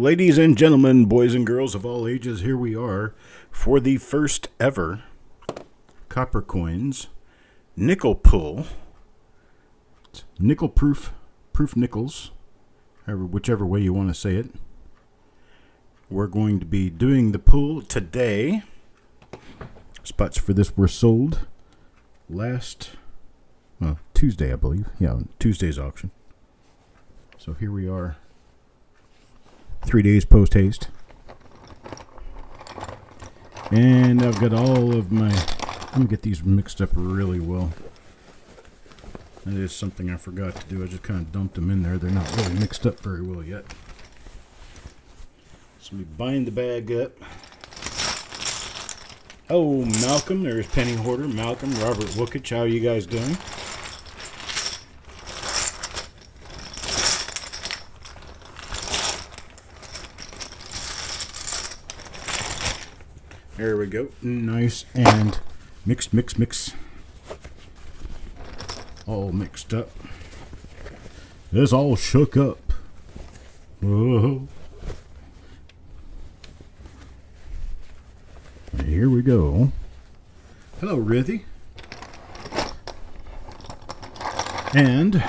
Ladies and gentlemen, boys and girls of all ages, here we are for the first ever Copper Coins nickel pull. Nickel proof nickels, whichever way you want to say it. We're going to be doing the pull today. Spots for this were sold Tuesday, I believe. Yeah, Tuesday's auction. So here we are, 3 days post haste. And I've got all of my, I'm going to get these mixed up really well. That is something I forgot to do. I just kind of dumped them in there. They're not really mixed up very well yet. So we bind the bag up. Oh, Malcolm, there's Penny Hoarder. Malcolm, Robert Wookich, how are you guys doing? There we go. Nice and mix. All mixed up. It's all shook up. Whoa. Here we go. Hello, Rithy. And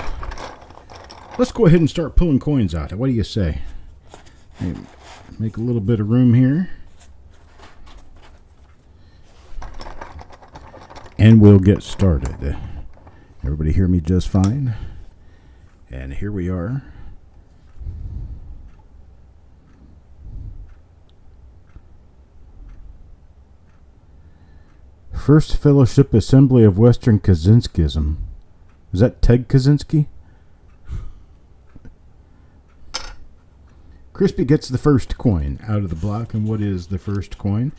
let's go ahead and start pulling coins out. What do you say? Make a little bit of room here. And we'll get started. Everybody hear me just fine? And here we are. First Fellowship Assembly of Western Kaczynskism. Is that Ted Kaczynski? Crispy gets the first coin out of the block. And what is the first coin?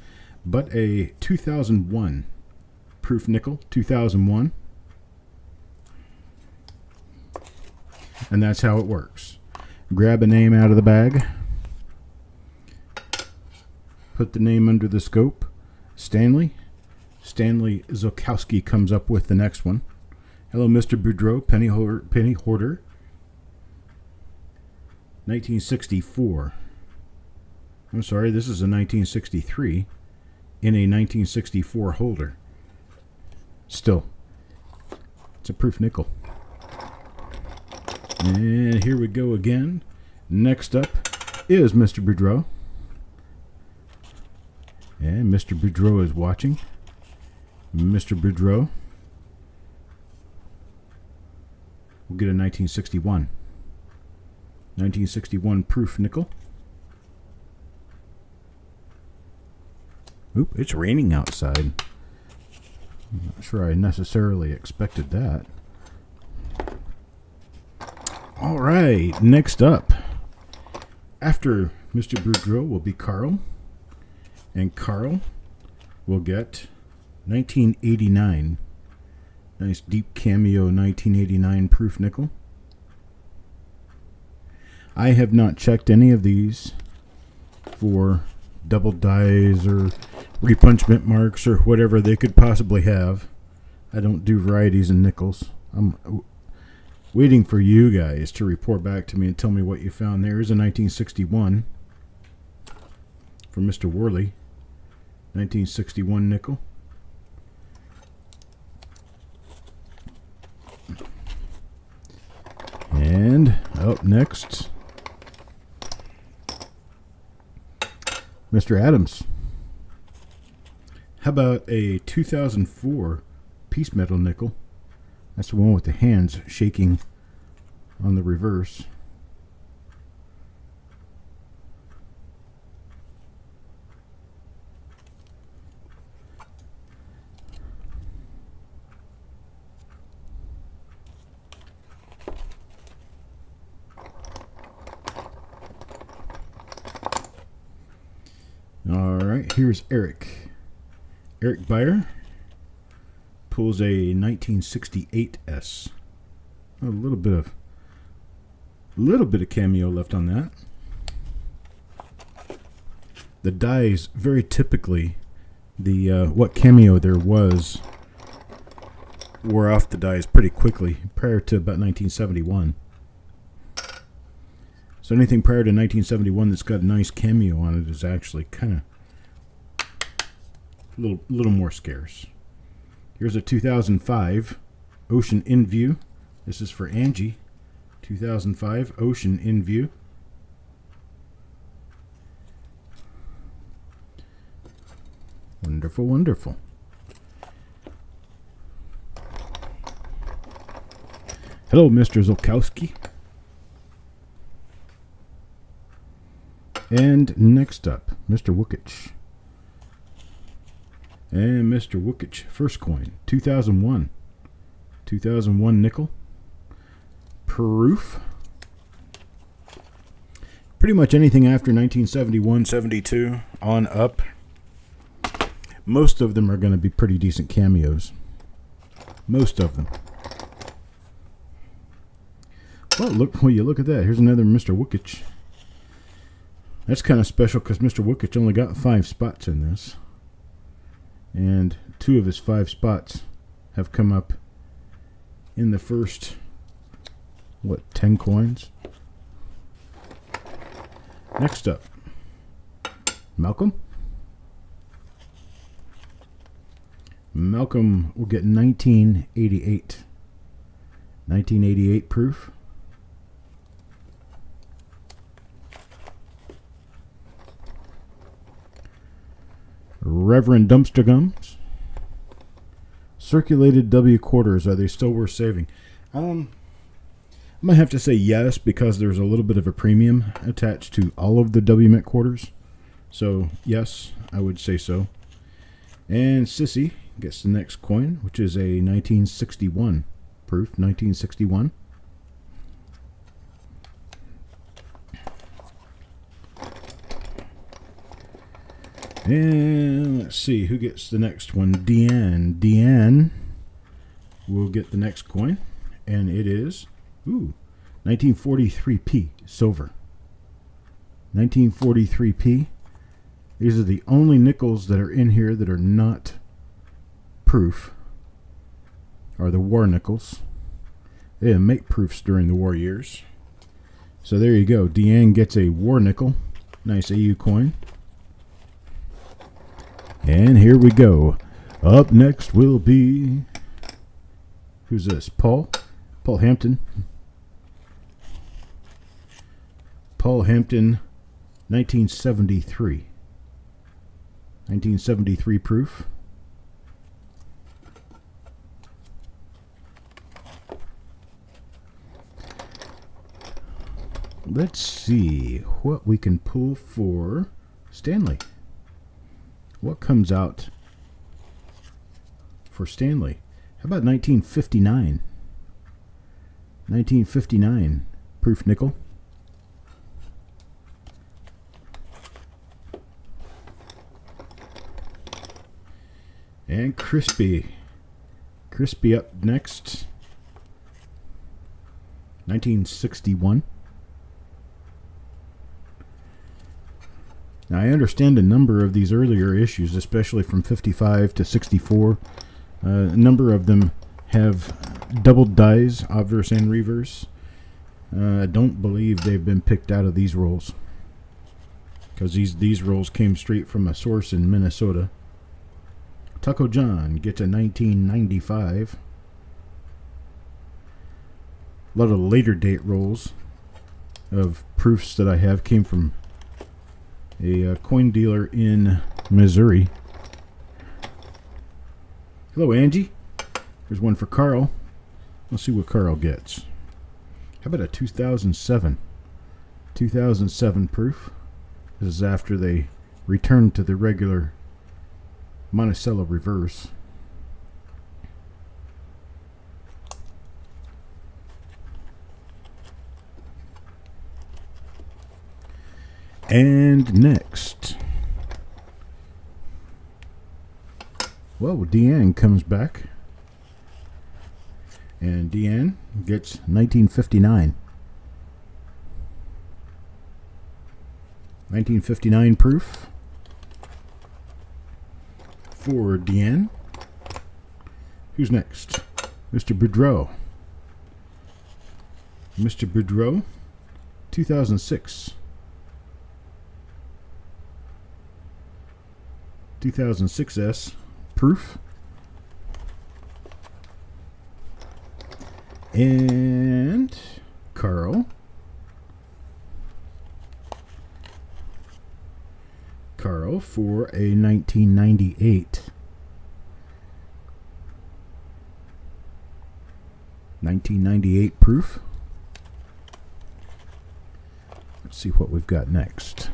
But a 2001 proof nickel. 2001. And that's how it works. Grab a name out of the bag. Put the name under the scope. Stanley Zokowski comes up with the next one. Hello, Mr. Boudreau, Penny Hoarder. 1964. I'm sorry, this is a 1963 in a 1964 holder. Still, it's a proof nickel. And here we go again. Next up is Mr. Boudreau. And Mr. Boudreau is watching. Mr. Boudreau. We'll get a 1961. 1961 proof nickel. Oop, it's raining outside. I'm not sure I necessarily expected that. All right, next up, after Mr. Boudreau will be Carl, and Carl will get 1989, nice deep cameo 1989 proof nickel. I have not checked any of these for double dies or repunchment marks or whatever they could possibly have. I don't do varieties in nickels. I'm waiting for you guys to report back to me and tell me what you found. There is a 1961 from Mr. Worley. 1961 nickel. And up next, Mr. Adams. How about a 2004 piece metal nickel? That's the one with the hands shaking on the reverse. All right, here's Eric. Eric Beyer pulls a 1968S. A little bit of cameo left on that. The dies very typically, the what cameo there was wore off the dies pretty quickly prior to about 1971. So anything prior to 1971 that's got a nice cameo on it is actually kind of a little more scarce. Here's a 2005 Ocean in View. This is for Angie. 2005 Ocean in View. Wonderful, wonderful. Hello, Mr. Zolkowski. And next up, Mr. Wookich. And Mr. Wookich, first coin, 2001. 2001 nickel. Proof. Pretty much anything after 1971, 72 on up. Most of them are going to be pretty decent cameos. Most of them. Well, will you look at that. Here's another Mr. Wookich. That's kind of special because Mr. Wookich only got 5 spots in this. And 2 of his 5 spots have come up in the first, 10 coins? Next up, Malcolm. Malcolm will get 1988. 1988 proof. Reverend Dumpster Gums. Circulated W quarters. Are they still worth saving? I might have to say yes because there's a little bit of a premium attached to all of the W Mint quarters. So yes, I would say so. And Sissy gets the next coin, which is a 1961 proof. 1961. And let's see who gets the next one. Deanne. Deanne will get the next coin, and it is 1943p silver. 1943p. These are the only nickels that are in here that are not proof. Are the war nickels. They didn't make proofs during the war years. So there you go. Deanne gets a war nickel. Nice AU coin. And here we go. Up next will be... Who's this? Paul? Paul Hampton. Paul Hampton, 1973. 1973 proof. Let's see what we can pull for Stanley. What comes out for Stanley? How about 1959? 1959 proof nickel. And Crispy. Crispy up next. 1961. Now, I understand a number of these earlier issues, especially from 55 to 64. A number of them have doubled dies, obverse and reverse. I don't believe they've been picked out of these rolls, because these rolls came straight from a source in Minnesota. Taco John gets a 1995. A lot of later date rolls of proofs that I have came from a coin dealer in Missouri. Hello, Angie. Here's one for Carl. Let's see what Carl gets. How about a 2007? 2007 proof. This is after they returned to the regular Monticello reverse. And next, well, Deanne comes back, and Deanne gets 1959. 1959 proof for Deanne. Who's next? Mr. Boudreau. Mr. Boudreau, 2006. 2006S proof. And Carl. Carl for a 1998. 1998 proof. Let's see what we've got next.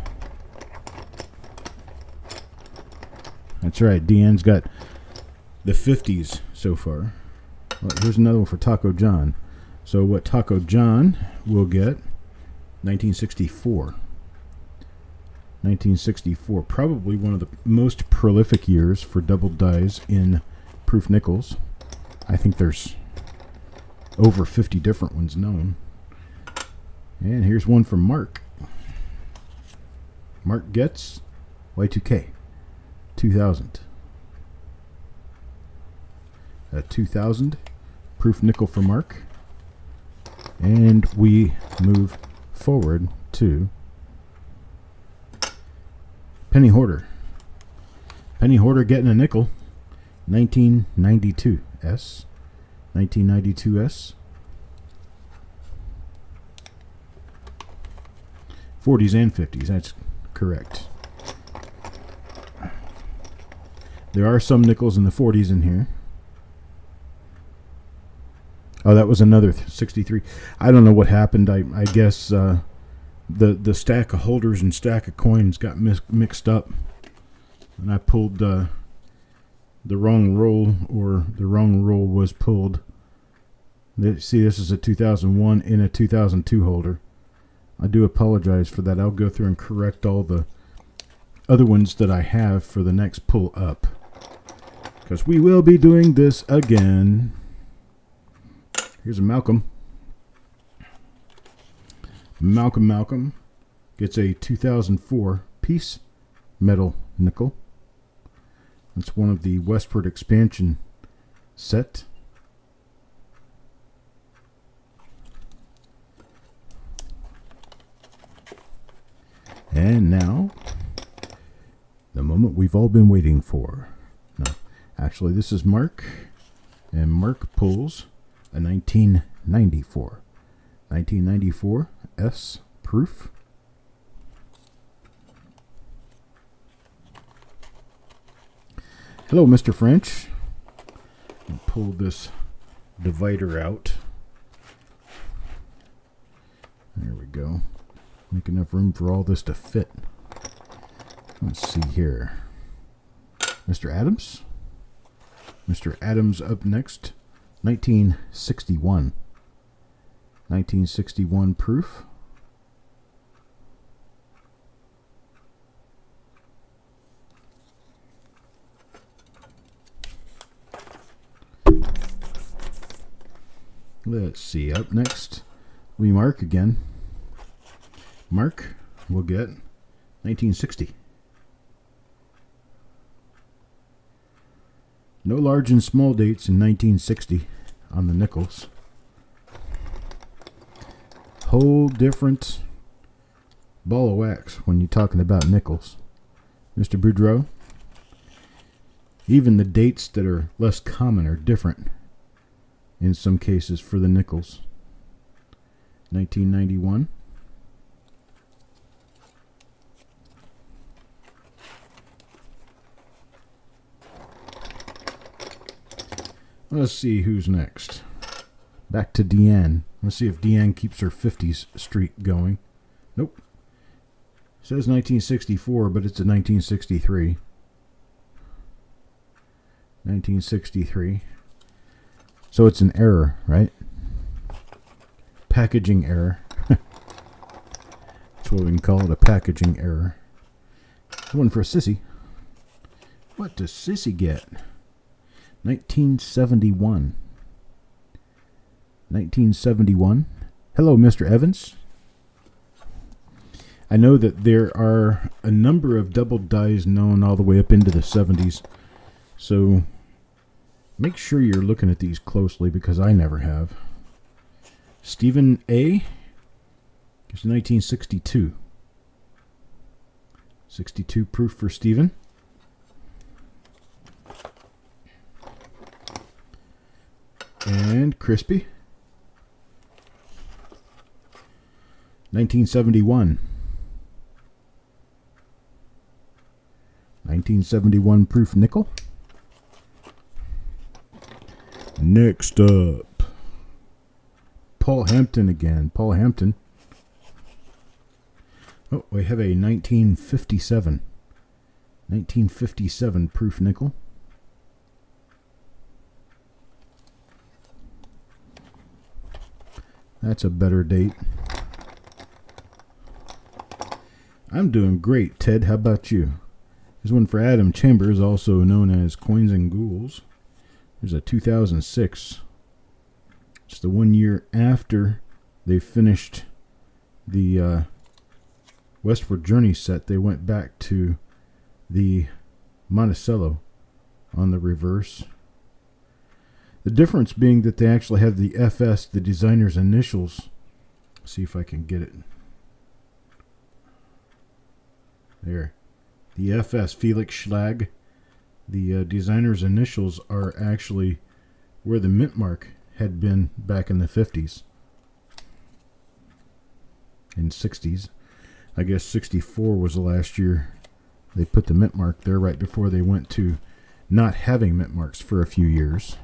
That's right, Deanne's got the 50s so far. Well, here's another one for Taco John. So what Taco John will get, 1964. 1964, probably one of the most prolific years for double dies in proof nickels. I think there's over 50 different ones known. And here's one from Mark. Mark gets Y2K 2000. A 2000 proof nickel for Mark. And we move forward to Penny Hoarder. Penny Hoarder getting a nickel. 1992S. 1992S. 40s and 50s. That's correct. There are some nickels in the 40s in here. Oh, that was another 63. I don't know what happened. I guess the stack of holders and stack of coins got mixed up, and I pulled the wrong roll, or the wrong roll was pulled. See, this is a 2001 in a 2002 holder. I do apologize for that. I'll go through and correct all the other ones that I have for the next pull up, because we will be doing this again. Here's a Malcolm. Malcolm gets a 2004 piece metal nickel. It's one of the Westward expansion set. And now, the moment we've all been waiting for. No, actually, this is Mark, and Mark pulls a 1994. 1994 S proof. Hello, Mr. French. I'll pull this divider out. There we go. Make enough room for all this to fit. Let's see here. Mr. Adams. Mr. Adams up next. 1961. 1961 proof. Let's see, up next, we Mark again. Mark will get 1960. No large and small dates in 1960 on the nickels. Whole different ball of wax when you're talking about nickels. Mr. Boudreau, even the dates that are less common are different in some cases for the nickels. 1991. Let's see who's next. Back to Deanne. Let's see if Deanne keeps her 50s streak going. Nope. It says 1964, but it's a 1963. 1963. So it's an error, right? Packaging error. That's what we can call it, a packaging error. One for Sissy. What does Sissy get? 1971. 1971. Hello, Mr. Evans. I know that there are a number of double dies known all the way up into the 70s. So make sure you're looking at these closely, because I never have. Stephen A. It's 1962. 62 proof for Steven. And crispy. 1971. 1971 proof nickel. Next up, Paul Hampton again. Paul Hampton. Oh, we have a 1957. 1957 proof nickel. That's a better date. I'm doing great, Ted. How about you? There's one for Adam Chambers, also known as Coins and Ghouls. There's a 2006. It's the 1 year after they finished the Westward Journey set. They went back to the Monticello on the reverse. The difference being that they actually have the FS, the designer's initials. Let's see if I can get it. There. The FS, Felix Schlag. The designer's initials are actually where the mint mark had been back in the 50s and 60s. I guess 64 was the last year they put the mint mark there, right before they went to not having mint marks for a few years.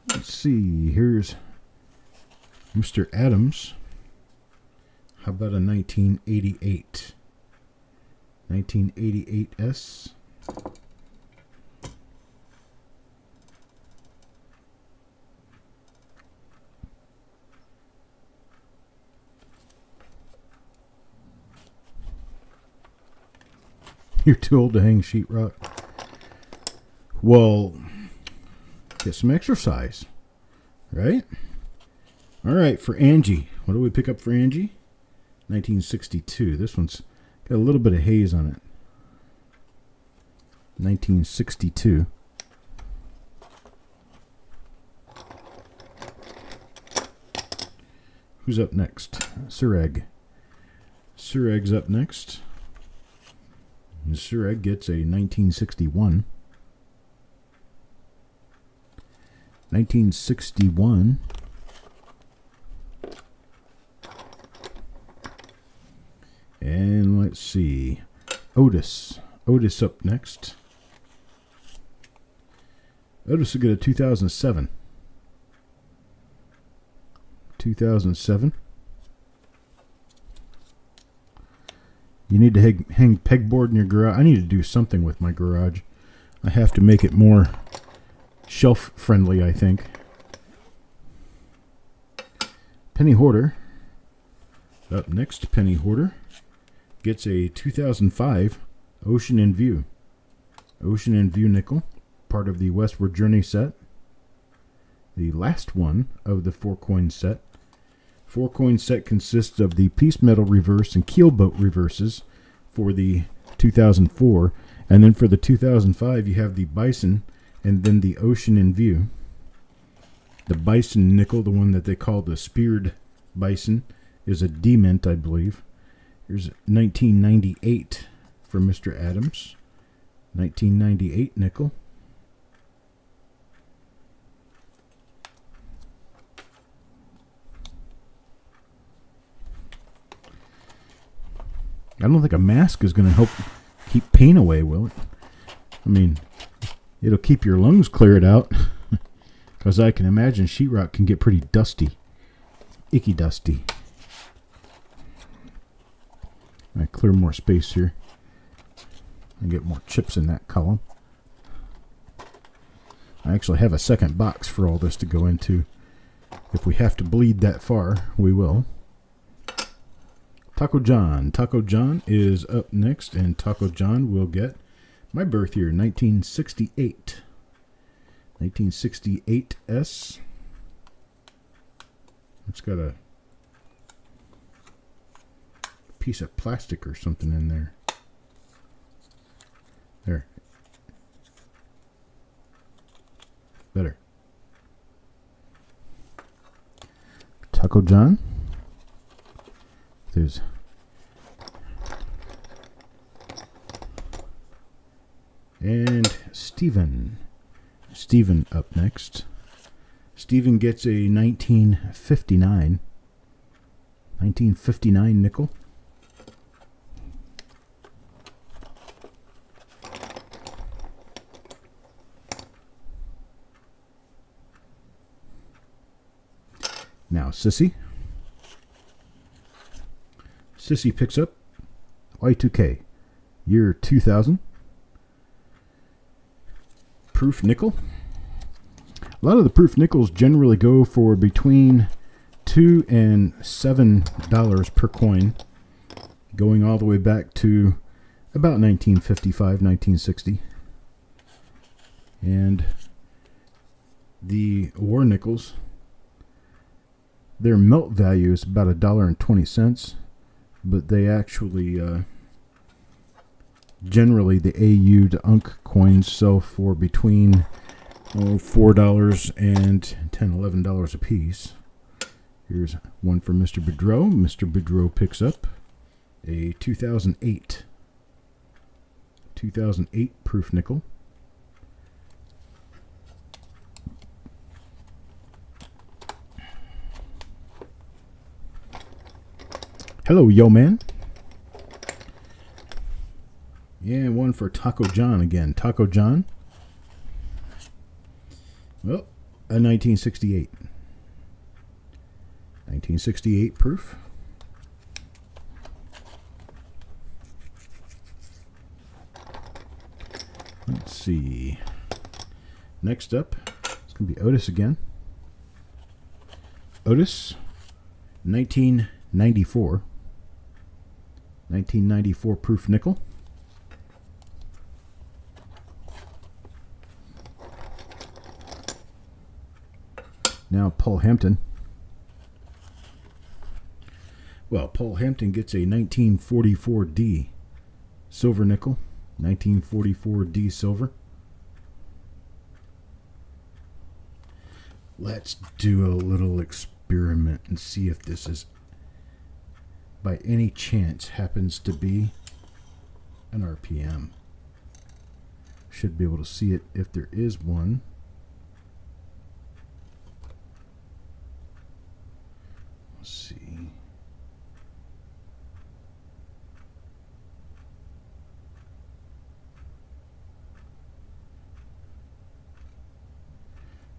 Let's see, here's Mr. Adams. How about a 1988? 1988S. You're too old to hang sheetrock. Well, get some exercise, right? All right, for Angie. What do we pick up for Angie? 1962. This one's got a little bit of haze on it. 1962. Who's up next? Sureg. Sureg's up next. And Sureg gets a 1961. 1961. And let's see. Otis. Otis up next. Otis will get a 2007. 2007. You need to hang pegboard in your garage. I need to do something with my garage. I have to make it more shelf friendly, I think. Penny Hoarder. Up next, Penny Hoarder gets a 2005 Ocean in View. Ocean in View nickel, part of the Westward Journey set. The last one of the 4-coin set. 4-coin set consists of the piece metal reverse and keelboat reverses for the 2004. And then for the 2005, you have the Bison and then the Ocean in View. The Bison nickel, the one that they call the Speared Bison, is a D-mint, I believe. Here's 1998 for Mr. Adams. 1998 nickel. I don't think a mask is going to help keep pain away, will it? I mean, it'll keep your lungs cleared out. Because I can imagine sheetrock can get pretty dusty. Icky dusty. I clear more space here. And get more chips in that column. I actually have a second box for all this to go into. If we have to bleed that far, we will. Taco John. Taco John is up next, and Taco John will get my birth year, 1968. 1968S. It's got a piece of plastic or something in there. There. Better. Taco John. There's and Steven up next. Steven gets a 1959 nickel. Now Sissy picks up Y2K year 2000 proof nickel. A lot of the proof nickels generally go for between $2 and $7 per coin, going all the way back to about 1955, 1960. And the war nickels, their melt value is about $1.20, but they actually generally the AU to UNC coins sell for between $4 and $10, $11 a piece. Here's one for Mr. Boudreau. Mr. Boudreau picks up a 2008 proof nickel. Hello, yo man. Yeah, one for Taco John again. Taco John. Well, a 1968. 1968 proof. Let's see. Next up, it's going to be Otis again. Otis, 1994. 1994 proof nickel. Now Paul Hampton. Well, Paul Hampton gets a 1944D silver nickel. 1944D silver. Let's do a little experiment and see if this is by any chance happens to be an RPM. Should be able to see it if there is one. Let's see.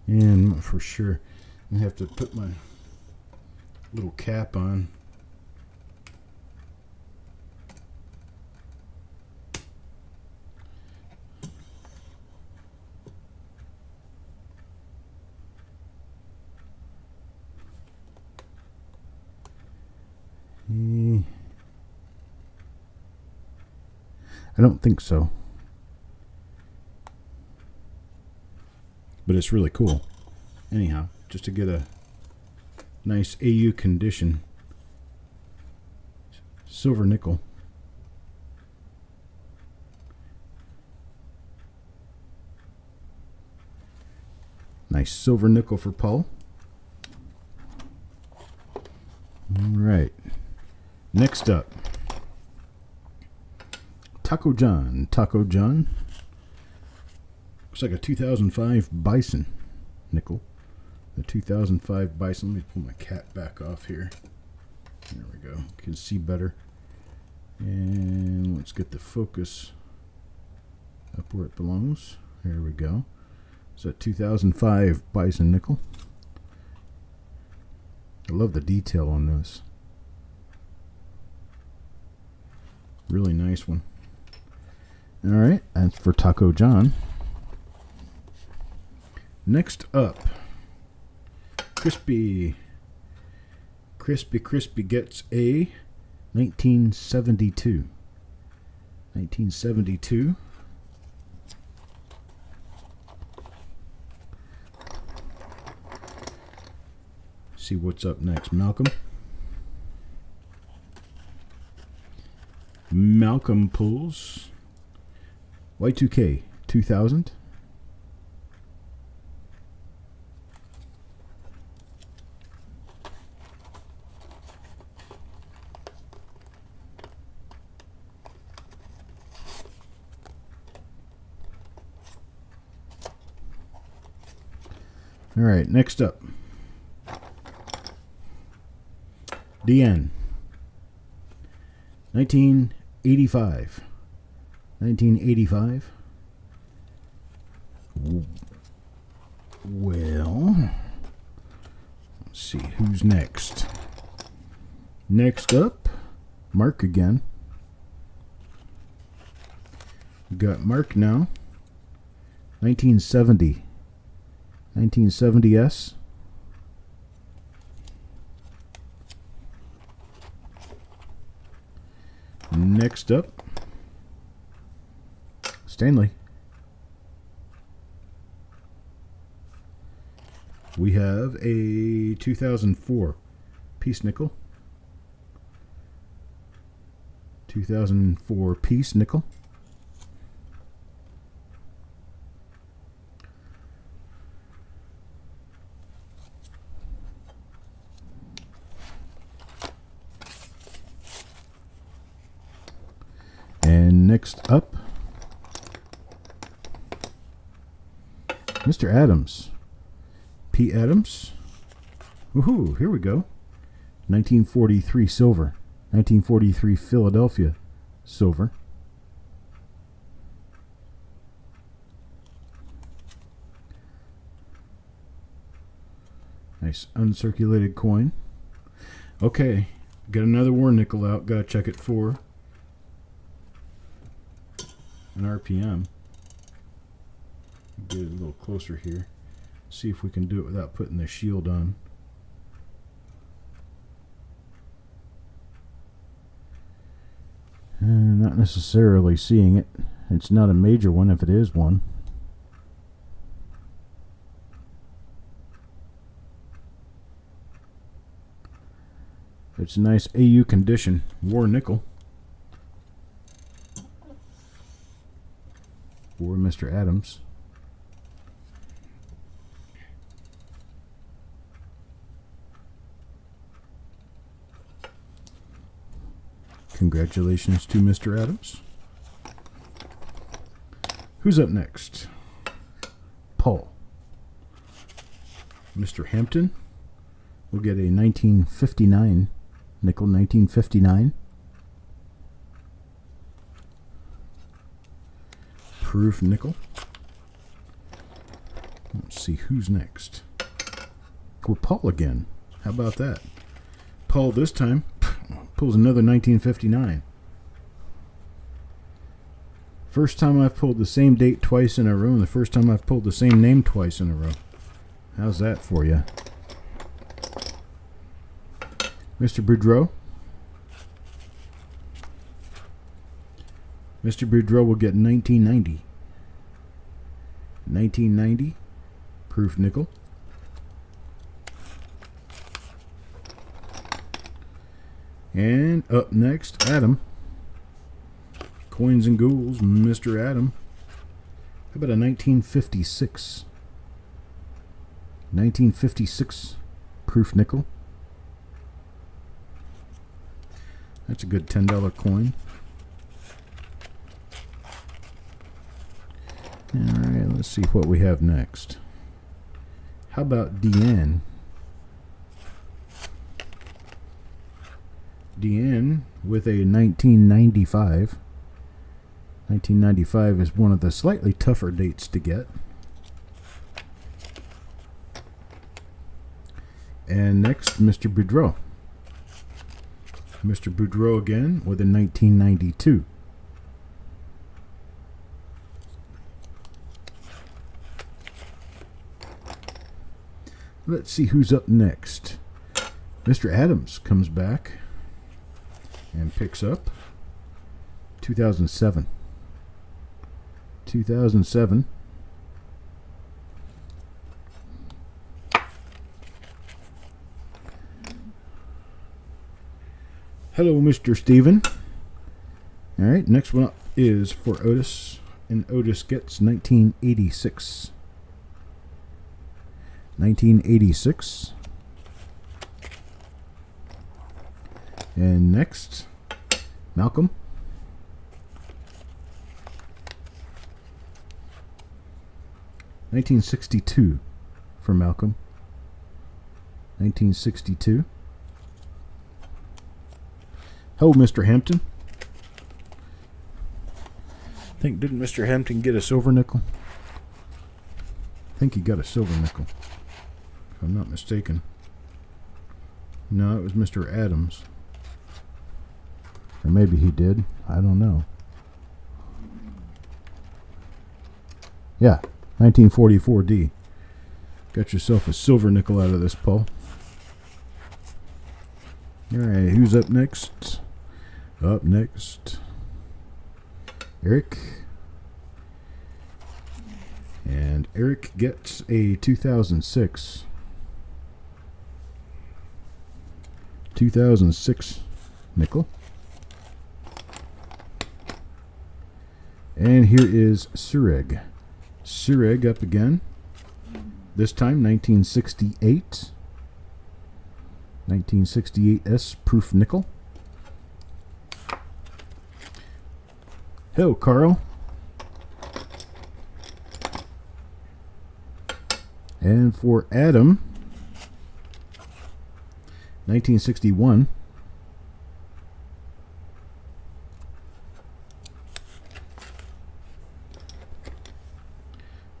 And I'm not for sure. I have to put my little cap on. I don't think so. But it's really cool. Anyhow, just to get a nice AU condition. Silver nickel. Nice silver nickel for Paul. All right. Next up. Taco John. Taco John. Looks like a 2005 Bison nickel. The 2005 Bison. Let me pull my cap back off here. There we go. You can see better. And let's get the focus up where it belongs. There we go. It's a 2005 Bison nickel. I love the detail on this. Really nice one. All right, that's for Taco John. Next up, Crispy gets a 1972. 1972. See what's up next. Malcolm pulls Y2K 2000. All right, next up. DN. 1985. 1985. Well, let's see who's next. Next up, Mark again. We got Mark now. 1970. 1970S. Next up, Stanley. We have a 2004 piece nickel. 2004 piece nickel. And next up, Mr. Adams. P. Adams. Woohoo, here we go. 1943 silver. 1943 Philadelphia silver. Nice uncirculated coin. Okay, got another war nickel out. Gotta check it for an RPM. Get it a little closer here. See if we can do it without putting the shield on. Not necessarily seeing it. It's not a major one if it is one. It's a nice AU condition war nickel for Mr. Adams. Congratulations to Mr. Adams. Who's up next? Paul. Mr. Hampton. We'll get a 1959 nickel, 1959. Proof nickel. Let's see who's next. Well, Paul again. How about that? Paul this time pulls another 1959. First time I've pulled the same date twice in a row, and the first time I've pulled the same name twice in a row. How's that for you? Mr. Boudreau. Mr. Boudreau will get 1990. 1990 proof nickel. And up next, Adam. Coins and Ghouls, Mr. Adam. How about a 1956? 1956 proof nickel. That's a good $10 coin. Alright, let's see what we have next. How about Deanne? Deanne with a 1995. 1995 is one of the slightly tougher dates to get. And next, Mr. Boudreau. Mr. Boudreau again with a 1992. Let's see who's up next. Mr. Adams comes back and picks up 2007. 2007. Hello, Mr. Steven. All right, next one up is for Otis, and Otis gets 1986. 1986. And next, Malcolm. $1962 for Malcolm. 1962. Oh, Mr. Hampton. Didn't Mr. Hampton get a silver nickel? I think he got a silver nickel, if I'm not mistaken. No, it was Mr. Adams. Or maybe he did. I don't know. Yeah, 1944 D. Got yourself a silver nickel out of this, Paul. Alright, who's up next? Up next, Eric. And Eric gets a 2006 nickel. And here is Sureg. Sureg up again. This time 1968. 1968 S proof nickel. Hello, Carl. And for Adam, 1961.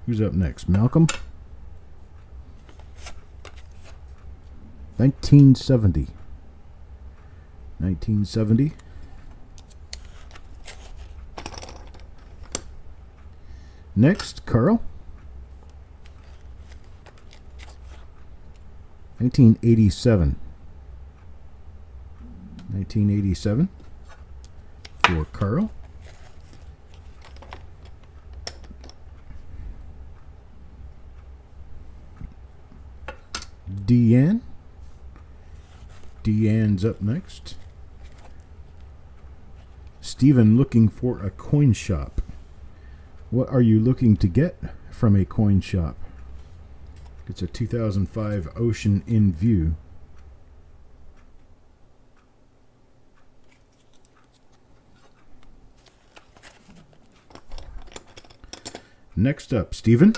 Who's up next? Malcolm. 1970. 1970. Next, Carl. 1987. 1987 for Carl. Deanne. Deanne's up next. Stephen looking for a coin shop. What are you looking to get from a coin shop? It's a 2005 Ocean in View. Next up, Stephen.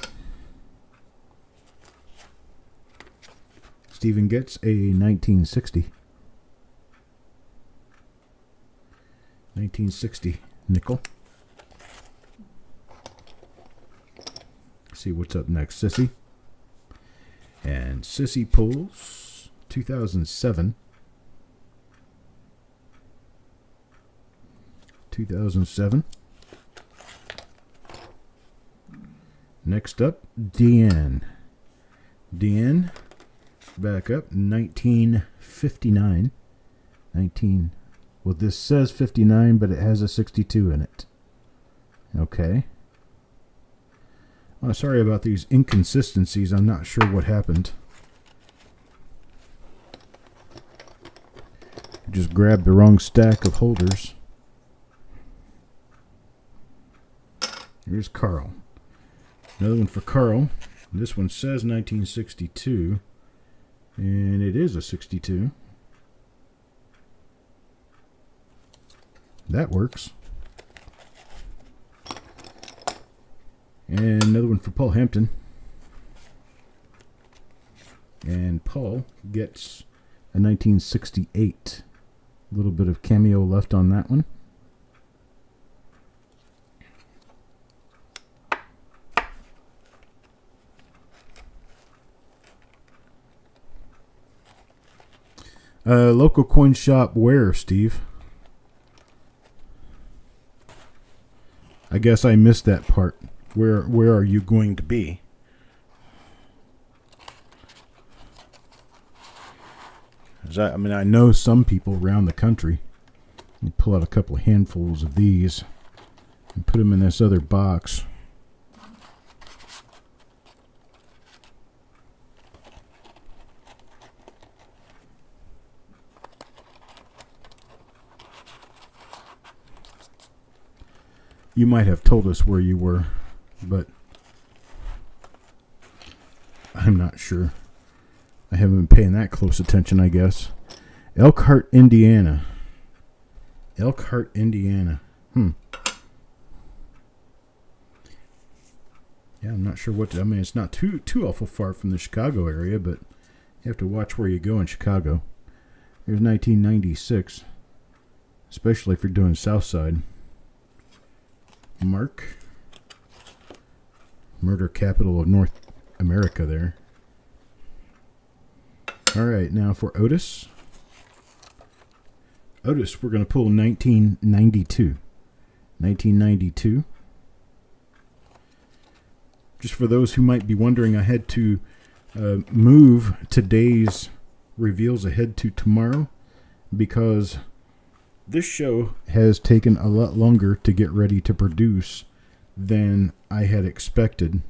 Stephen gets a 1960. 1960 nickel. See what's up next, Sissy. And Sissy pulls 2007. 2007. Next up, Deanne. Deanne, back up, 1959. Well, this says 59, but it has a 62 in it. Okay. Oh, sorry about these inconsistencies. I'm not sure what happened. Just grabbed the wrong stack of holders. Here's Carl. Another one for Carl. This one says 1962, and it is a 62. That works. And another one for Paul Hampton. And Paul gets a 1968. A little bit of cameo left on that one. Local coin shop where, Steve? I guess I missed that part. Where are you going to be? I mean, I know some people around the country. Let me pull out a couple of handfuls of these and put them in this other box. You might have told us where you were, but I'm not sure. I haven't been paying that close attention, I guess. Elkhart, Indiana. Elkhart, Indiana. And Yeah, I'm not sure what to, I mean, it's not too awful far from the Chicago area, but you have to watch where you go in Chicago. Here's 1996, especially if you're doing South Side. Mark, murder capital of North America there. All right, now for Otis. Otis, we're going to pull 1992. 1992. Just for those who might be wondering, I had to move today's reveals ahead to tomorrow because this show has taken a lot longer to get ready to produce than I had expected.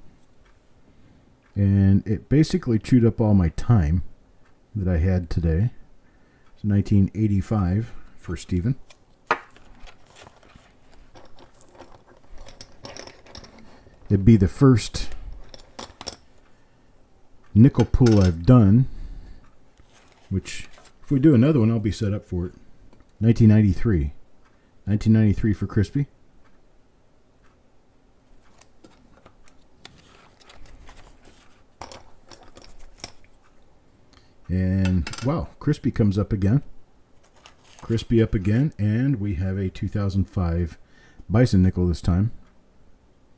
And it basically chewed up all my time that I had today. It's 1985 for Steven. It'd be the first nickel pull I've done, which if we do another one, I'll be set up for it. 1993. 1993 for Crispy. And, wow, Crispy comes up again. Crispy up again, and we have a 2005 Bison nickel this time.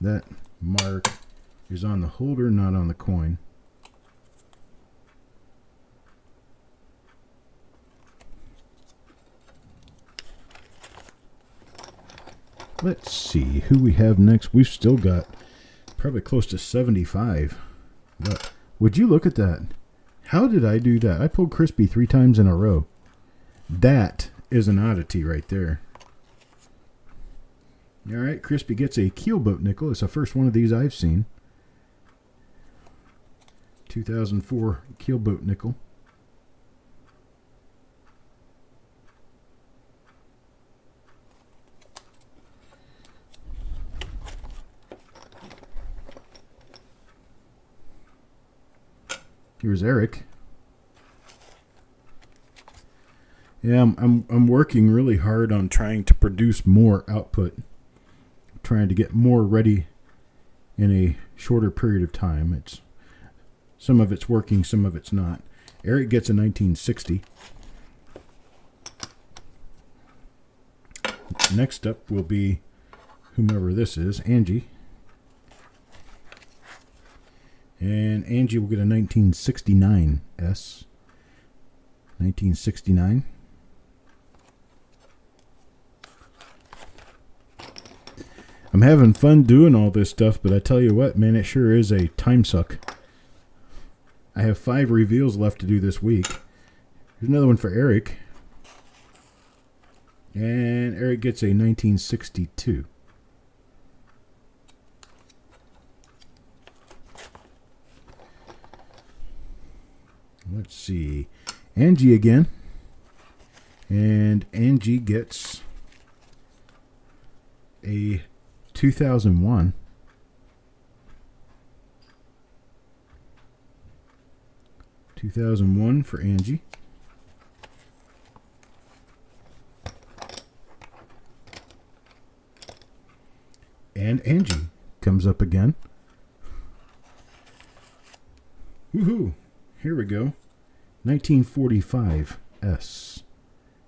That mark is on the holder, not on the coin. Let's see who we have next. We've still got probably close to 75. But would you look at that? How did I do that? I pulled Crispy 3 times in a row. That is an oddity right there. All right, Crispy gets a keelboat nickel. It's the first one of these I've seen. 2004 keelboat nickel. Here's Eric. Yeah, I'm working really hard on trying to produce more output. Trying to get more ready in a shorter period of time. It's some of it's working, some of it's not. Eric gets a 1960. Next up will be whomever this is, Angie. And Angie will get a 1969 S. 1969. I'm having fun doing all this stuff, but I tell you what, man, it sure is a time suck. I have 5 reveals left to do this week. Here's another one for Eric. And Eric gets a 1962. Let's see. Angie again. And Angie gets a 2001. 2001 for Angie. And Angie comes up again. Woohoo! Here we go. 1945 S.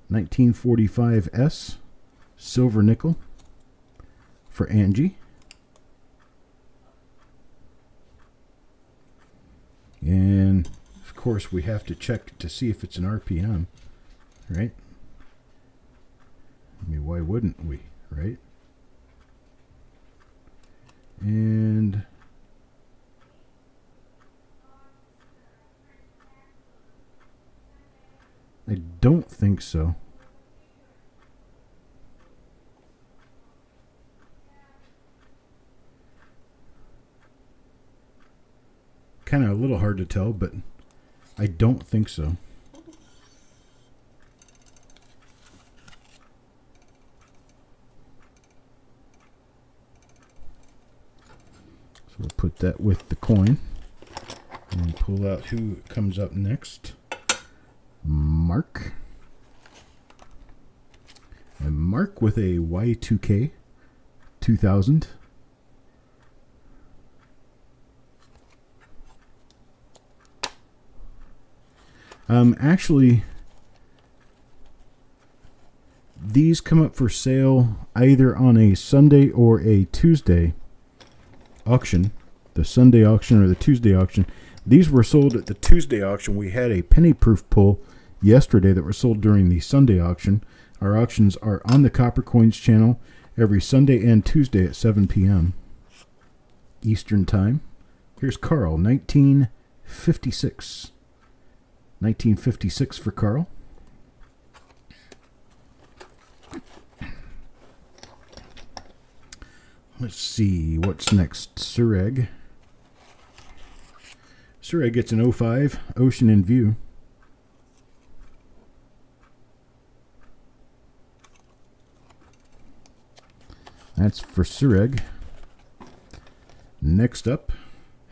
1945 S. Silver nickel for Angie. And of course we have to check to see if it's an RPM, right? I mean, why wouldn't we, right? And I don't think so. Kind of a little hard to tell, but I don't think so. So we'll put that with the coin and pull out who comes up next. Mark. And Mark with a Y2K 2000. Actually, these come up for sale either on a Sunday or a Tuesday auction. The Sunday auction or the Tuesday auction. These were sold at the Tuesday auction. We had a penny proof pull yesterday that were sold during the Sunday auction. Our auctions are on the Copper Coins channel every Sunday and Tuesday at 7 p.m. Eastern Time. Here's Carl, 1956. 1956 for Carl. Let's see, what's next? Sureg. Sureg gets an 05, Ocean in View. That's for Sureg. Next up,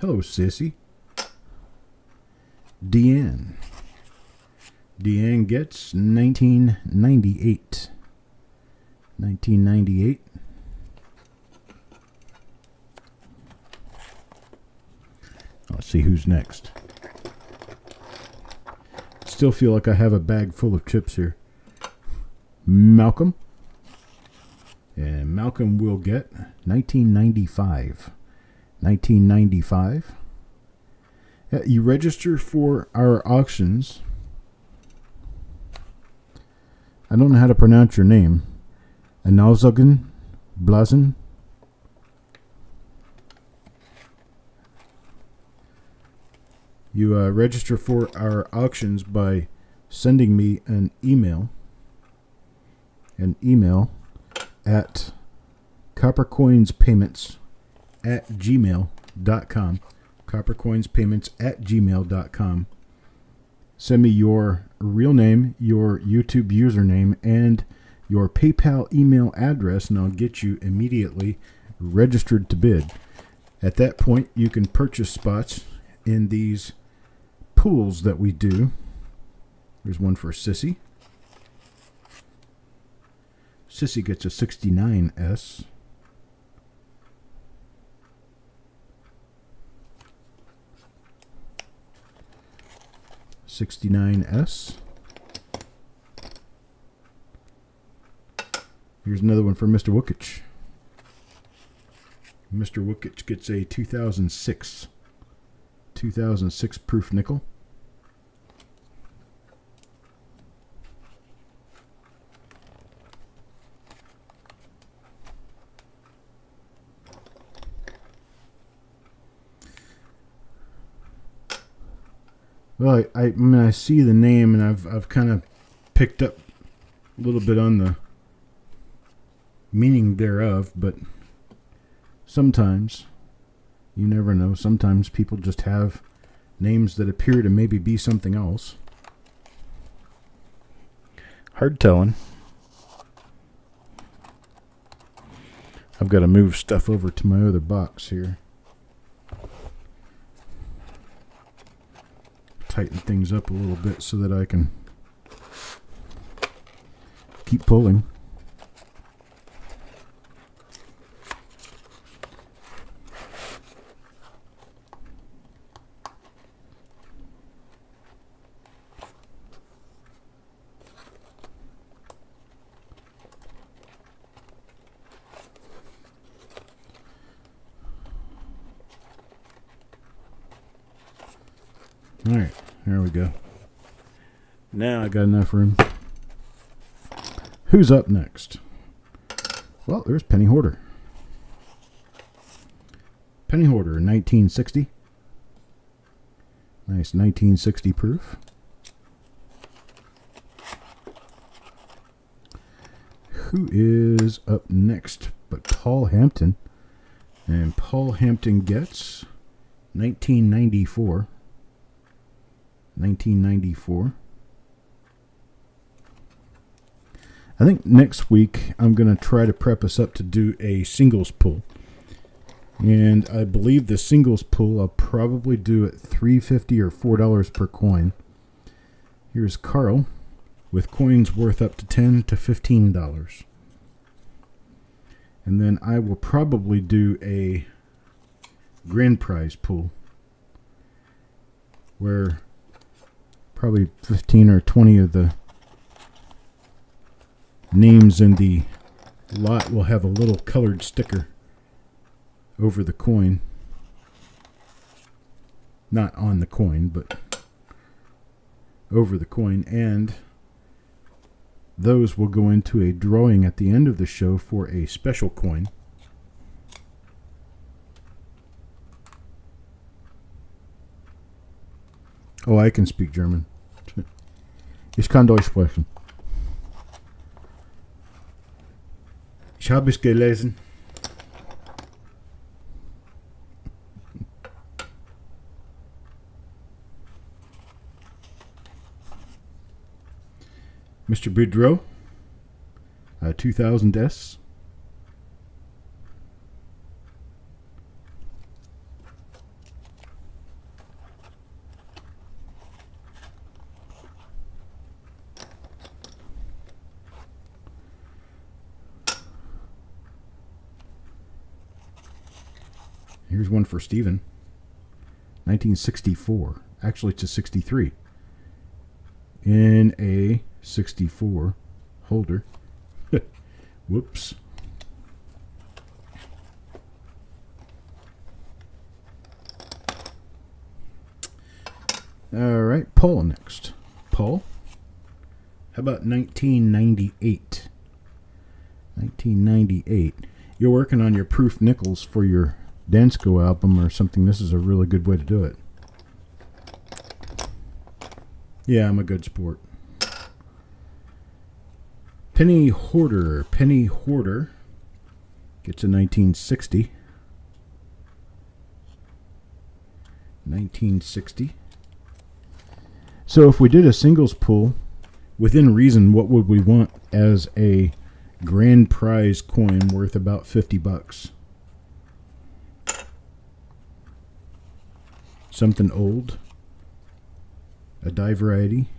hello, Sissy. Deanne. Deanne gets 1998. 1998. Let's see who's next. Still feel like I have a bag full of chips here. Malcolm. And Malcolm will get 1995. 1995. You register for our auctions. I don't know how to pronounce your name. Analzogen Blazen. You register for our auctions by sending me an email. An email at coppercoinspayments@gmail.com. coppercoinspayments@gmail.com. Send me your real name, your YouTube username, and your PayPal email address, and I'll get you immediately registered to bid. At that point, you can purchase spots in these pools that we do. There's one for Sissy. Sissy gets a 69S. $69S. Here's another one for Mr. Wookich. Mr. Wookich gets a 2006 proof nickel. Well, I mean, I see the name, and I've kind of picked up a little bit on the meaning thereof, but sometimes, you never know, sometimes people just have names that appear to maybe be something else. Hard telling. I've got to move stuff over to my other box here. Tighten things up a little bit so that I can keep pulling. All right, there we go. Now I got enough room. Who's up next? Well, there's Penny Hoarder. Penny Hoarder, 1960. Nice 1960 proof. Who is up next but Paul Hampton? And Paul Hampton gets 1994. 1994. I think next week I'm going to try to prep us up to do a singles pull. And I believe the singles pull I'll probably do at $3.50 or $4 per coin. Here's Carl with coins worth up to $10 to $15. And then I will probably do a grand prize pull where Probably 15 or 20 of the names in the lot will have a little colored sticker over the coin. Not on the coin, but over the coin. And those will go into a drawing at the end of the show for a special coin. Oh, I can speak German. Ich kann Deutsch sprechen. Ich habe es gelesen. Mr. Boudreau, 2000S. Here's one for Steven. 1964. Actually, it's a 63. In a 64 holder. Whoops. All right, Paul next. Paul, how about 1998? 1998. You're working on your proof nickels for your Dansko album or something. This is a really good way to do it. Yeah, I'm a good sport. Penny Hoarder. Penny Hoarder gets a 1960. 1960. So if we did a singles pool, within reason, what would we want as a grand prize coin worth about $50? Something old, a die variety,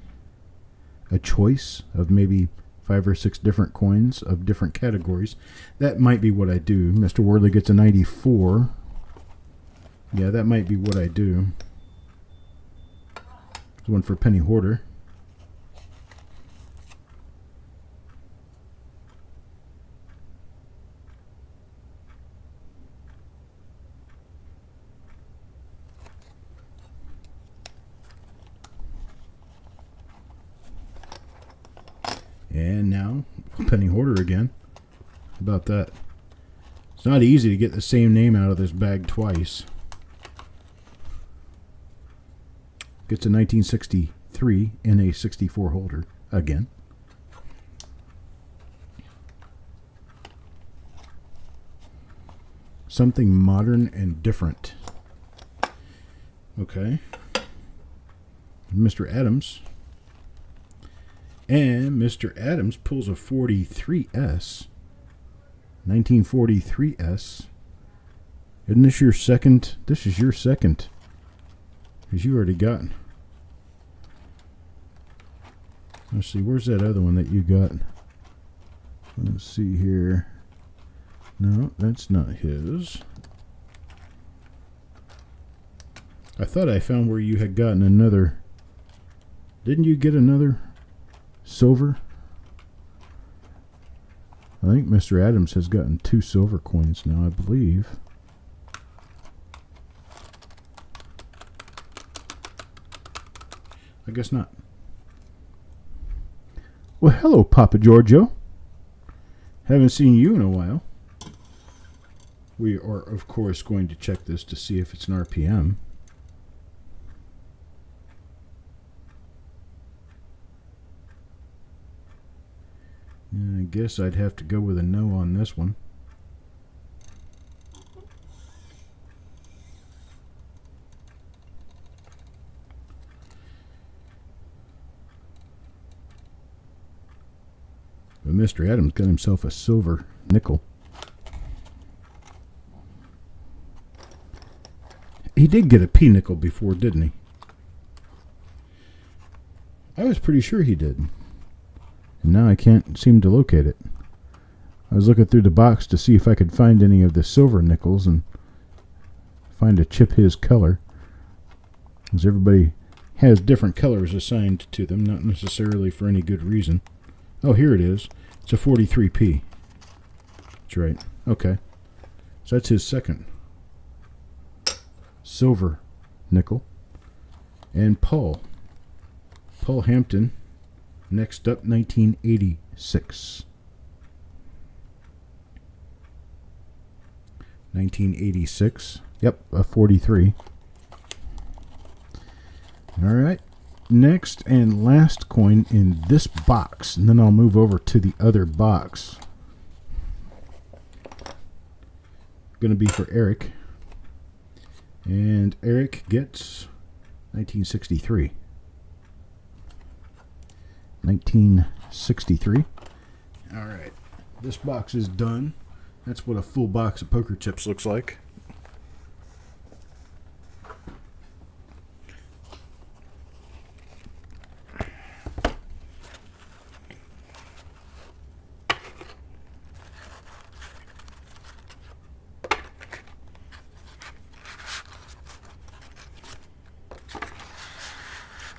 a choice of maybe 5 or 6 different coins of different categories. That might be what I do. Mr. Worley gets a 94. Yeah, that might be what I do. There's one for Penny Hoarder. And now, Penny Hoarder again. How about that? It's not easy to get the same name out of this bag twice. Gets a 1963 in a 64 holder again. Something modern and different. Okay. Mr. Adams. And Mr. Adams pulls a 43S. 1943S. Isn't this your second? This is your second. Because you already got. Let's see, where's that other one that you got? Let's see here. No, that's not his. I thought I found where you had gotten another. Didn't you get another silver? I think Mr. Adams has gotten 2 silver coins now, I believe. I guess not. Well, hello, Papa Giorgio. Haven't seen you in a while. We are, of course, going to check this to see if it's an RPM. I guess I'd have to go with a no on this one. But Mr. Adams got himself a silver nickel. He did get a P nickel before, didn't he? I was pretty sure he did. And now I can't seem to locate it. I was looking through the box to see if I could find any of the silver nickels and find a chip his color. As everybody has different colors assigned to them, not necessarily for any good reason. Oh, here it is. It's a 43p. That's right. Okay. So that's his second. Silver nickel. And Paul Hampton, next up, 1986. 1986. Yep, a 43. All right. Next and last coin in this box, and then I'll move over to the other box. Going to be for Eric. And Eric gets 1963. 1963. All right. This box is done. That's what a full box of poker chips looks like.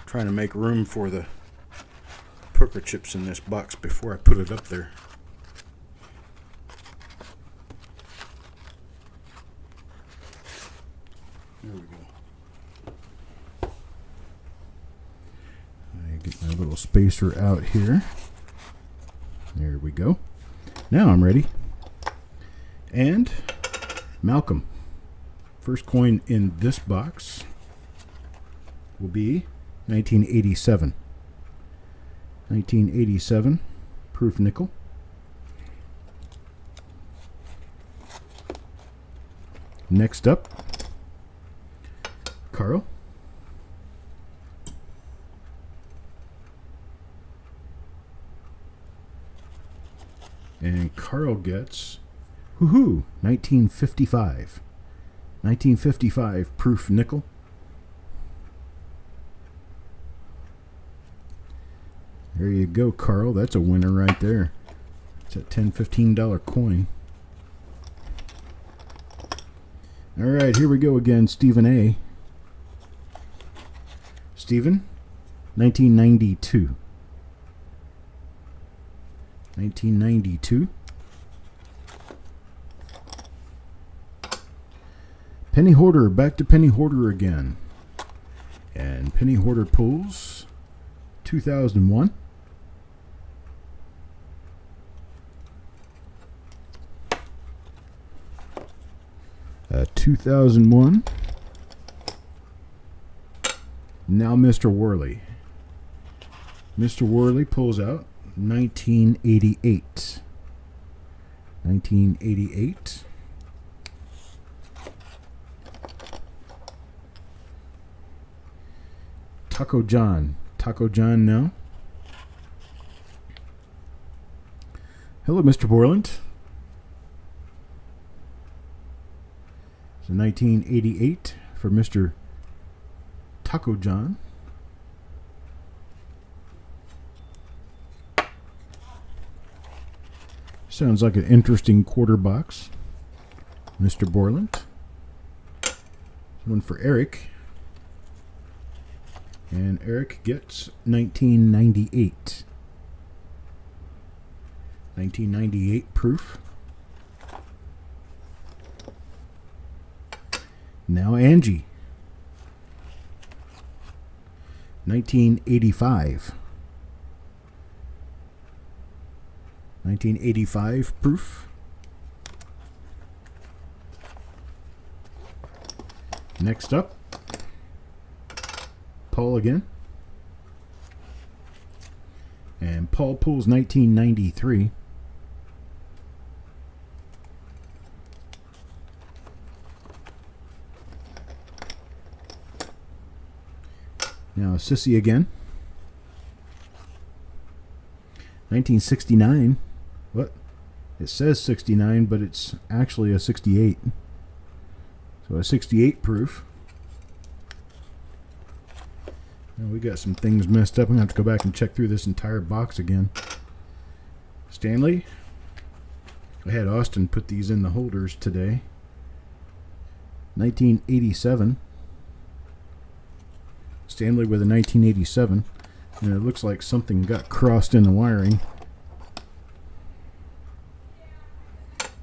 Trying to make room for the poker chips in this box before I put it up there. There we go. I get my little spacer out here. There we go. Now I'm ready. And Malcolm. First coin in this box will be 1987. 1987 proof nickel. Next up, Carl. And Carl gets 1955. 1955 proof nickel. There you go, Carl. That's a winner right there. It's a $10, $15 coin. All right, here we go again. Stephen A. Stephen, 1992. 1992. Penny Hoarder, back to Penny Hoarder again. And Penny Hoarder pulls 2001. 2001. Now Mr. Worley. Mr. Worley pulls out 1988. 1988. Taco John. Taco John now. Hello, Mr. Borland. So 1988 for Mr. Taco John. Sounds like an interesting quarter box. Mr. Borland. One for Eric. And Eric gets 1998. 1998 proof. Now Angie. 1985. 1985 proof. Next up, Paul again. And Paul pulls 1993. Now Sissy again. 1969. What? It says 69, but it's actually a 68. So a 68 proof. Now we got some things messed up. I'm going to have to go back and check through this entire box again. Stanley. I had Austin put these in the holders today. Stanley with a 1987. And it looks like something got crossed in the wiring.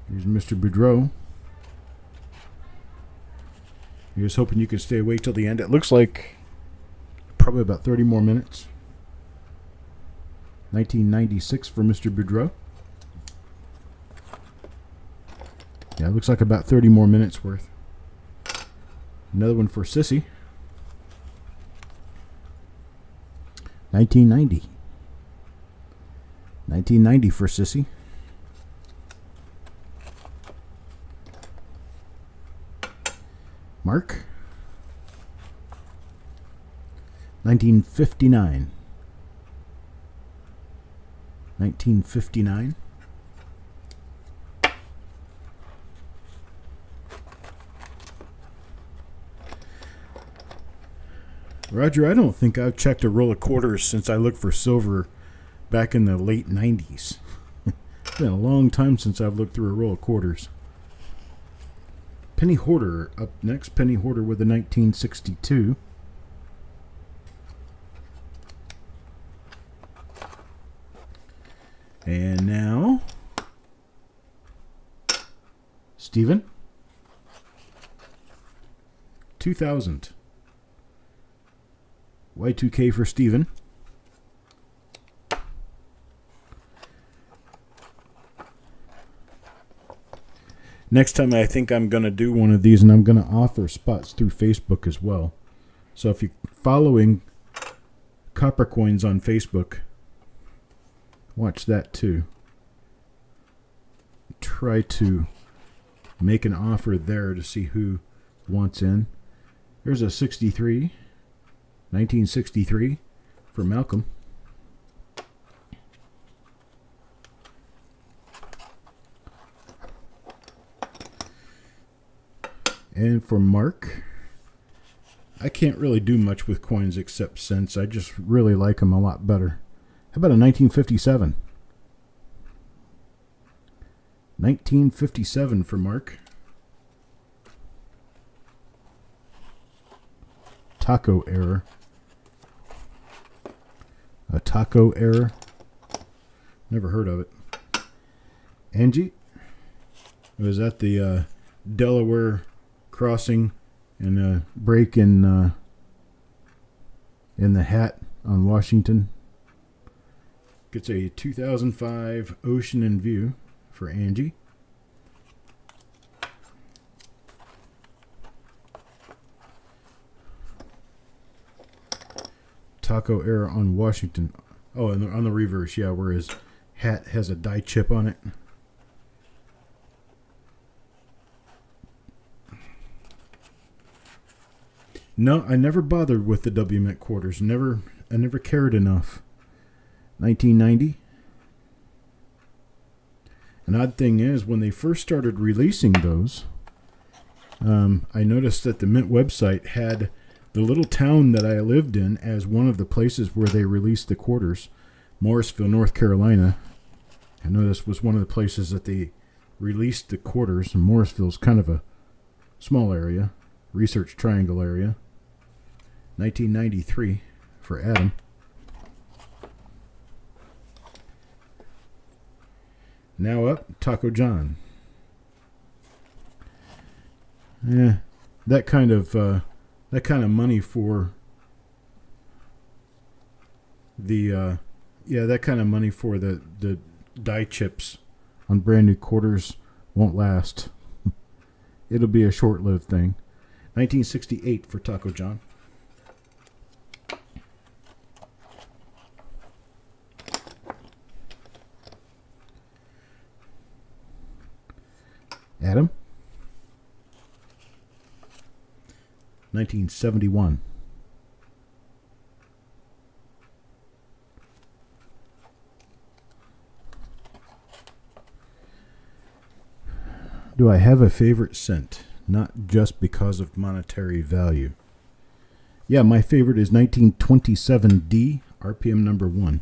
Here's Mr. Boudreau. He was hoping you could stay awake till the end. It looks like probably about 30 more minutes. 1996 for Mr. Boudreau. Yeah, it looks like about 30 more minutes worth. Another one for Sissy. 1990. 1990 for Sissy. Mark. 1959. 1959. Roger, I don't think I've checked a roll of quarters since I looked for silver back in the late 90s. It's been a long time since I've looked through a roll of quarters. Penny Hoarder up next. Penny Hoarder with a 1962. And now, Steven. 2000. Y2K for Steven. Next time I think I'm going to do one of these, and I'm going to offer spots through Facebook as well. So if you're following Copper Coins on Facebook, watch that too. Try to make an offer there to see who wants in. There's a 63, 1963 for Malcolm. And for Mark, I can't really do much with coins except cents. I just really like them a lot better. How about a 1957? 1957 for Mark. Taco error. A taco error. Never heard of it. Angie. Was that the Delaware crossing and a break in the hat on Washington? Gets a 2005 Ocean in View for Angie. Taco error on Washington. Oh, and on the reverse, yeah, where his hat has a die chip on it. No, I never bothered with the W Mint quarters. I never cared enough. 1990. An odd thing is, when they first started releasing those, I noticed that the Mint website had the little town that I lived in as one of the places where they released the quarters. Morrisville, North Carolina. I noticed was one of the places that they released the quarters. And Morrisville's kind of a small area, Research Triangle area. 1993 for Adam. Now up, Taco John. Yeah, that kind of money for the that kind of money for the die chips on brand new quarters won't last. It'll be a short-lived thing. 1968 for Taco John. Adam. 1971. Do I have a favorite cent? Not just because of monetary value. Yeah, my favorite is 1927D, RPM number 1.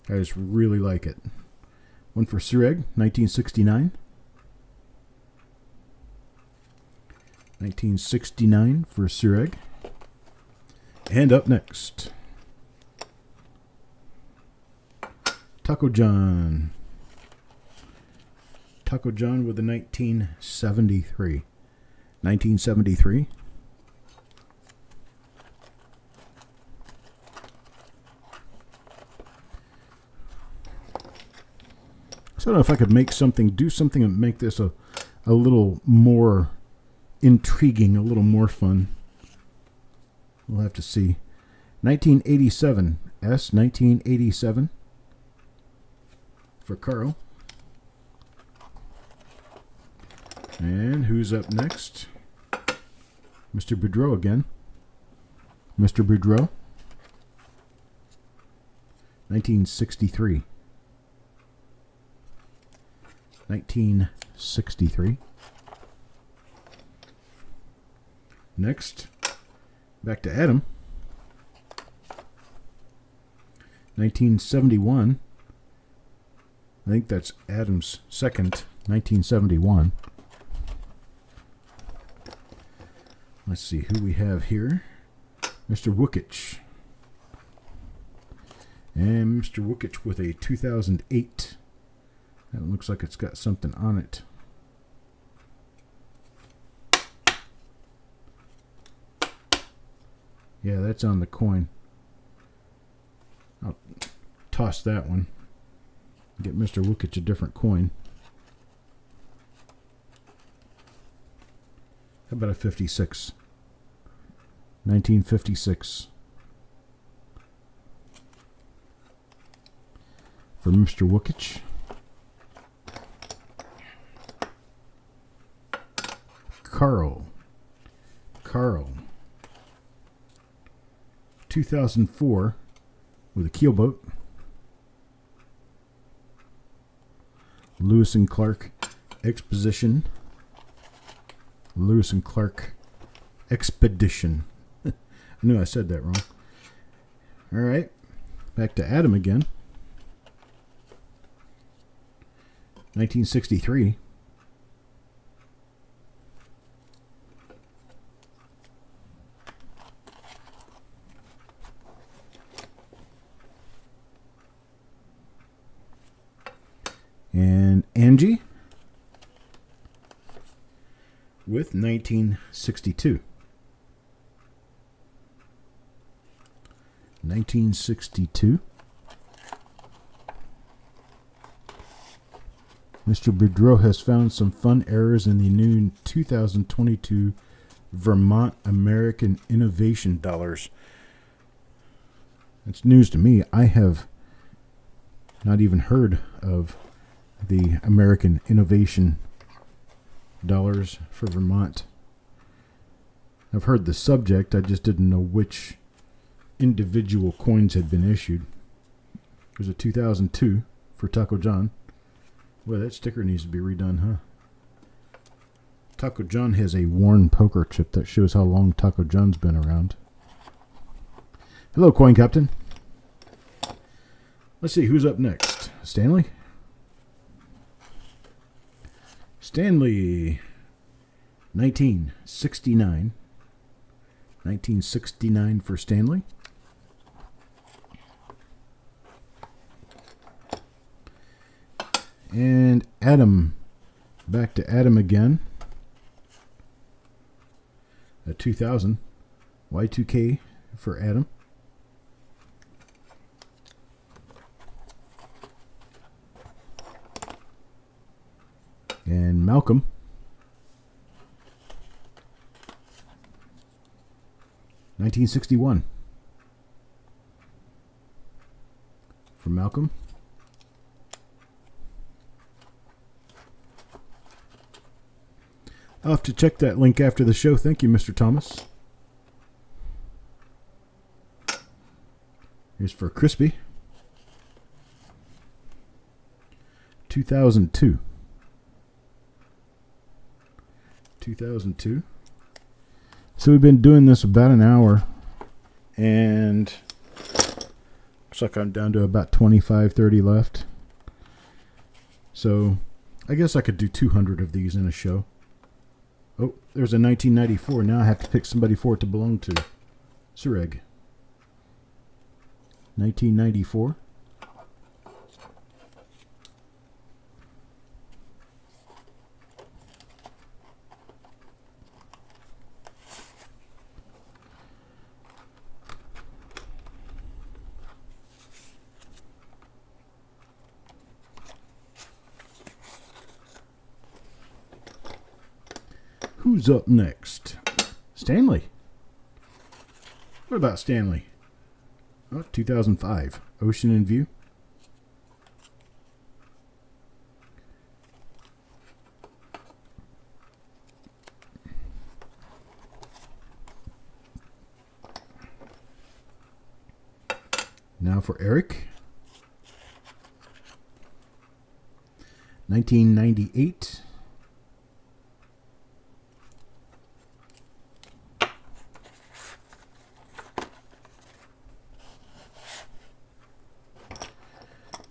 I just really like it. One for Sureg, 1969. 1969 for Sureg. And up next, Taco John. Taco John with the 1973. 1973. So I don't know if I could do something and make this a little more intriguing, a little more fun. We'll have to see. 1987. 1987. For Carl. And who's up next? Mr. Boudreau again. Mr. Boudreau. 1963. 1963. Next, back to Adam. 1971. I think that's Adam's second. 1971. Let's see who we have here. Mr. Wookich. And Mr. Wookich with a 2008. That looks like it's got something on it. Yeah, that's on the coin. I'll toss that one. Get Mr. Wookich a different coin. How about a 56? 1956. For Mr. Wookich. Carl. 2004 with a keelboat. Lewis and Clark Exposition. Lewis and Clark Expedition. I knew I said that wrong. All right. Back to Adam again. 1963. And Angie with 1962. 1962. Mr. Boudreau has found some fun errors in the new 2022 Vermont American Innovation Dollars. It's news to me. I have not even heard of the American Innovation Dollars for Vermont. I've heard the subject, I just didn't know which individual coins had been issued. There's a 2002 for Taco John. Well, that sticker needs to be redone, huh? Taco John has a worn poker chip that shows how long Taco John's been around. Hello, Coin Captain. Let's see, who's up next? Stanley? Stanley, 1969. 1969 for Stanley. And Adam, back to Adam again. A 2000 Y2K for Adam. And Malcolm. $1961 for Malcolm. I'll have to check that link after the show. Thank you, Mr. Thomas. Here's for Crispy. 2002. 2002. So we've been doing this about an hour, and looks like I'm down to about 25, 30 left. So I guess I could do 200 of these in a show. Oh, there's a 1994. Now I have to pick somebody for it to belong to. Sureg. 1994. Who's up next? Stanley. What about Stanley? Oh, 2005. Ocean in View. Now for Eric. 1998.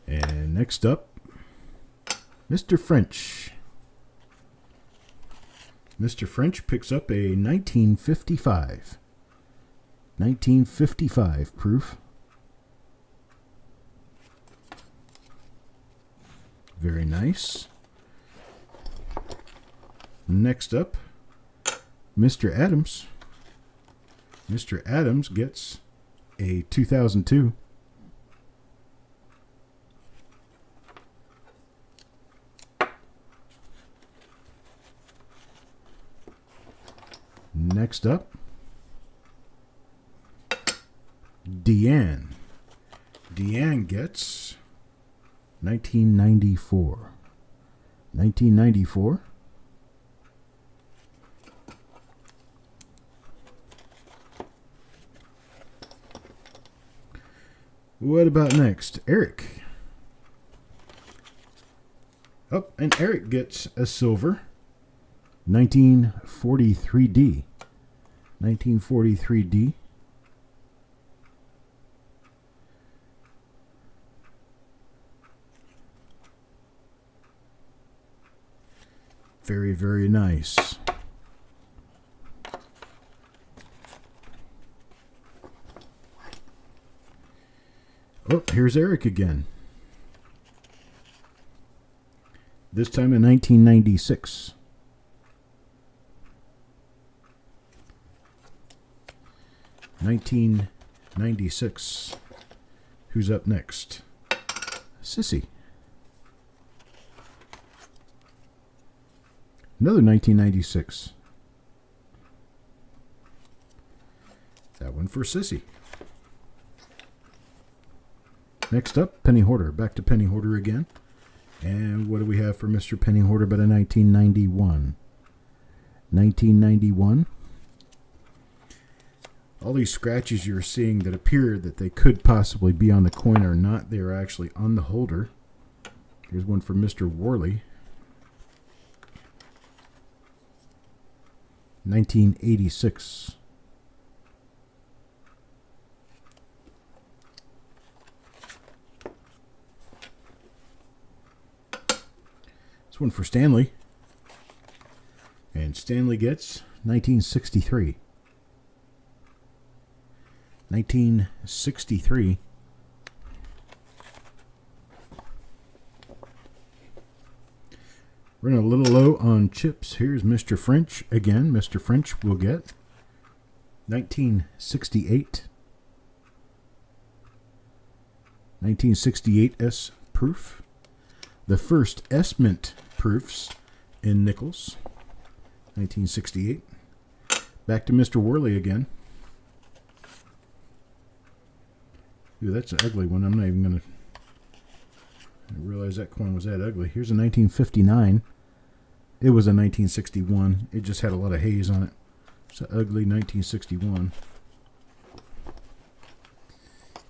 And next up, Mr. French. Mr. French picks up a 1955. 1955 proof. Very nice. Next up, Mr. Adams. Mr. Adams gets a 2002. Next up, Deanne. Deanne gets 1994. 1994. What about next? Eric. Oh, and Eric gets a silver. 1943D. 1943D. Very, very nice. Oh, here's Eric again. This time in 1996. 1996. Who's up next? Sissy. Another 1996. That one for Sissy. Next up, Penny Hoarder. Back to Penny Hoarder again. And what do we have for Mr. Penny Hoarder but a 1991? 1991. All these scratches you're seeing that appear that they could possibly be on the coin are not. They are actually on the holder. Here's one for Mr. Worley. 1986. This one for Stanley. And Stanley gets 1963. 1963. Running a little low on chips. Here's Mr. French again. Mr. French will get 1968. 1968 S proof. The first S Mint proofs in nickels. 1968. Back to Mr. Worley again. Ooh, that's an ugly one. I'm not even going to realize that coin was that ugly. Here's a 1959. It was a 1961. It just had a lot of haze on it. It's an ugly 1961.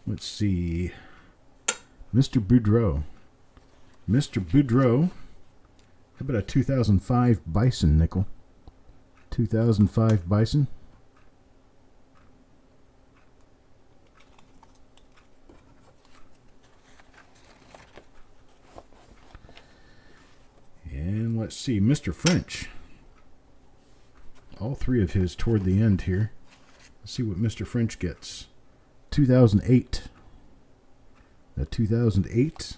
Let's see. Mr. Boudreaux. Mr. Boudreaux. How about a 2005 Bison nickel? 2005 Bison. And let's see, Mr. French. All three of his toward the end here. Let's see what Mr. French gets. 2008. A 2008.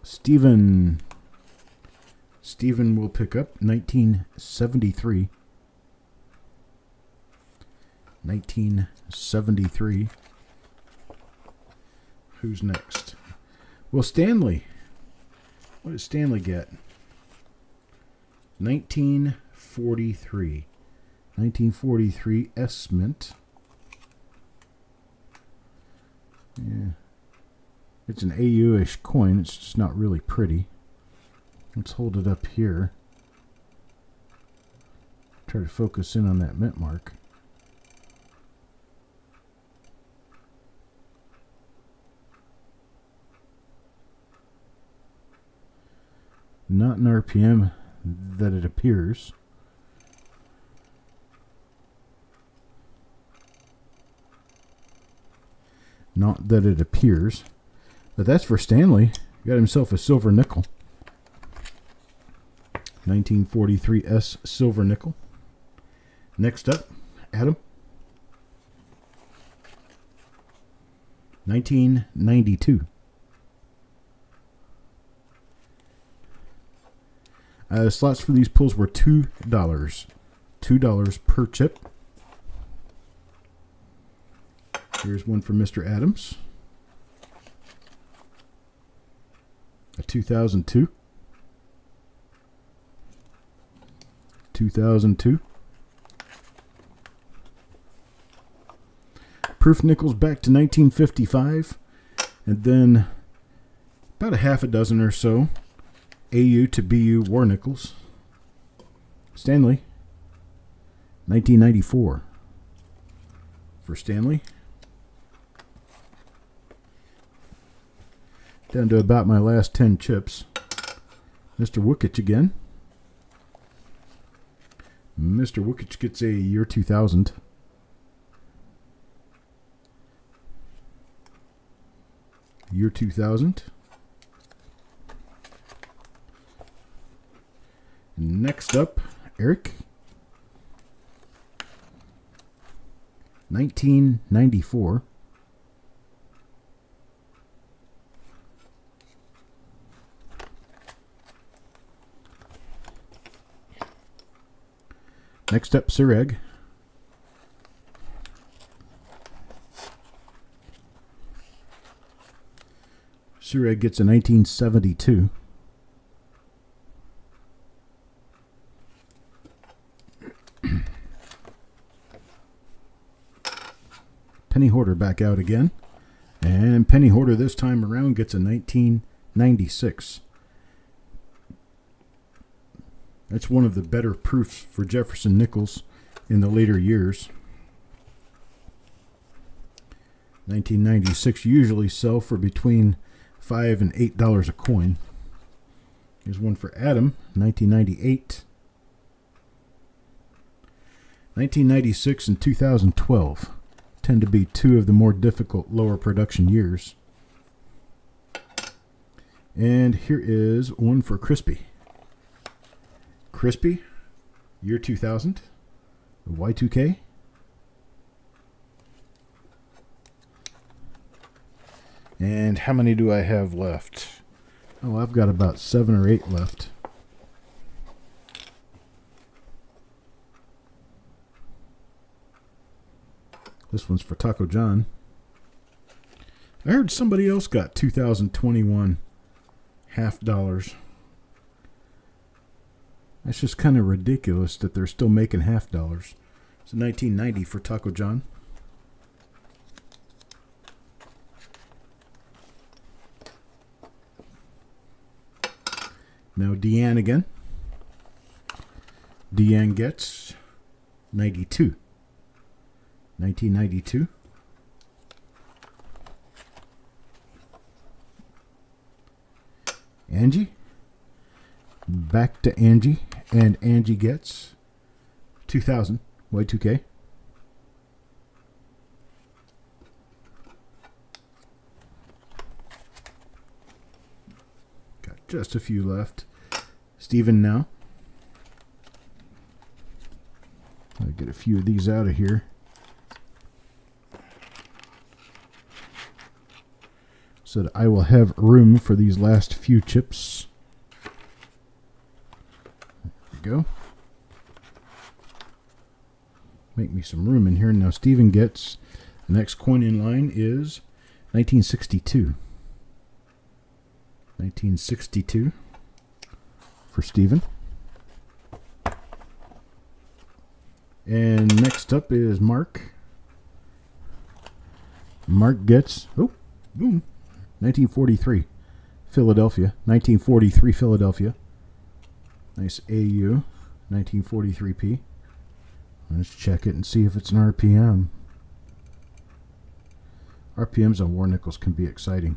Steven will pick up 1973. 1973. Who's next? Well, Stanley. What did Stanley get? 1943. 1943 S-Mint. Yeah. It's an AU-ish coin. It's just not really pretty. Let's hold it up here. Try to focus in on that mint mark. Not an RPM that it appears. Not that it appears. But that's for Stanley. Got himself a silver nickel. 1943 S silver nickel. Next up, Adam. 1992. Slots for these pulls were $2. $2 per chip. Here's one for Mr. Adams. A 2002. 2002. Proof nickels back to 1955. And then about a half a dozen or so AU to BU war nickels. Stanley. 1994. For Stanley. Down to about my last 10 chips. Mr. Wookich again. Mr. Wookich gets a year 2000. Year 2000. Next up, Eric. 1994. Next up, Sureg. Sureg gets a 1972. Penny Hoarder back out again. And Penny Hoarder this time around gets a 1996. That's one of the better proofs for Jefferson Nichols in the later years. 1996 usually sell for between $5 and $8 a coin. Here's one for Adam, 1998. 1996 and 2012 tend to be two of the more difficult lower production years. And here is one for Crispy. Crispy, year 2000, Y2K. And how many do I have left? Oh, I've got about 7 or 8 left. This one's for Taco John. I heard somebody else got 2021 $half. That's just kind of ridiculous that they're still making $half. It's 1990 for Taco John. Now Deanne again. Deanne gets 92. 1992. Angie. Back to Angie. And Angie gets 2000 Y2K. Got just a few left. Steven now. I'll get a few of these out of here. so that I will have room for these last few chips. There we go. Make me some room in here. Now Steven gets, the next coin in line is 1962. 1962 for Steven. And next up is Mark. Mark gets, oh, boom, 1943 Philadelphia. 1943 Philadelphia. Nice AU. 1943P. Let's check it and see if it's an RPM. RPMs on war nickels can be exciting.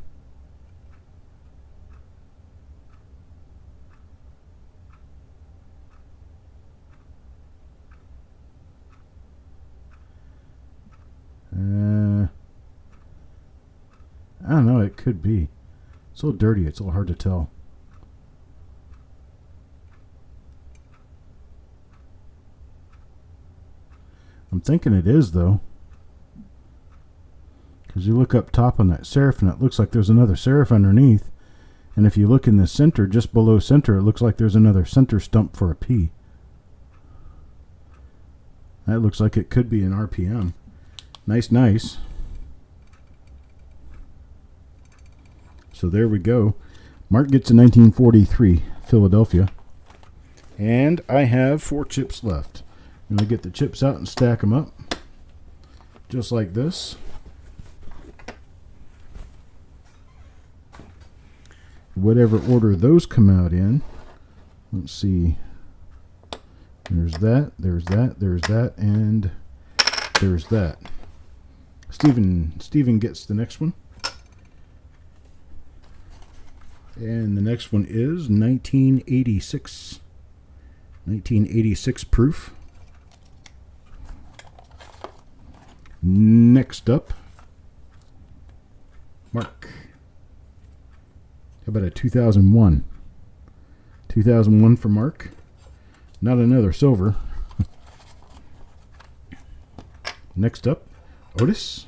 I don't know, it could be. It's a little dirty, it's a little hard to tell. I'm thinking it is, though. Because you look up top on that serif and it looks like there's another serif underneath. And if you look in the center, just below center, it looks like there's another center stump for a P. That looks like it could be an RPM. Nice, nice. So there we go. Mark gets a 1943 Philadelphia. And I have 4 chips left. I'm going to get the chips out and stack them up. Just like this. Whatever order those come out in. Let's see. There's that, there's that, there's that, and there's that. Steven gets the next one. And the next one is 1986. 1986 proof. Next up, Mark. How about a 2001? 2001 for Mark. Not another silver. Next up, Otis.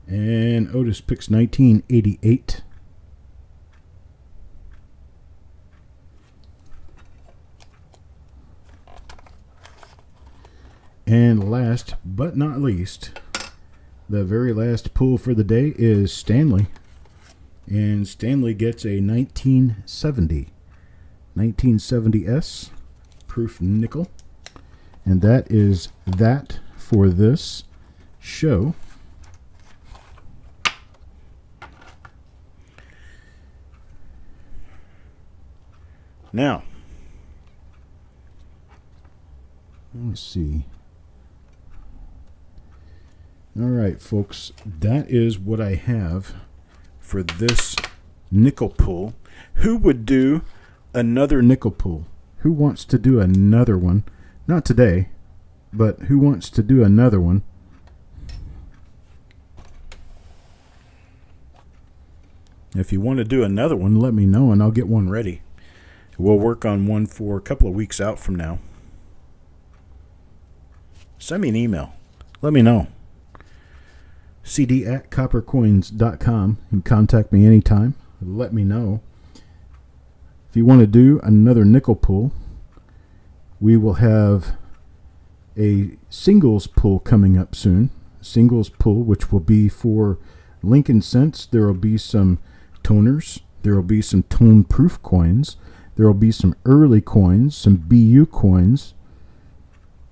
And Otis picks 1988. And last but not least, the very last pull for the day is Stanley. And Stanley gets a 1970. 1970S proof nickel. And that is that for this show. Now, let's see. All right, folks, that is what I have for this nickel pull. Who would do another nickel pull? Who wants to do another one? Not today, but who wants to do another one? If you want to do another one, let me know and I'll get one ready. We'll work on one for a couple of weeks out from now. Send me an email. Let me know. cd@coppercoins.com. You can contact me anytime. Let me know. If you want to do another nickel pull, we will have a singles pull coming up soon. Singles pull, which will be for Lincoln Cents. There will be some toners. There will be some tone proof coins. There will be some early coins, some BU coins.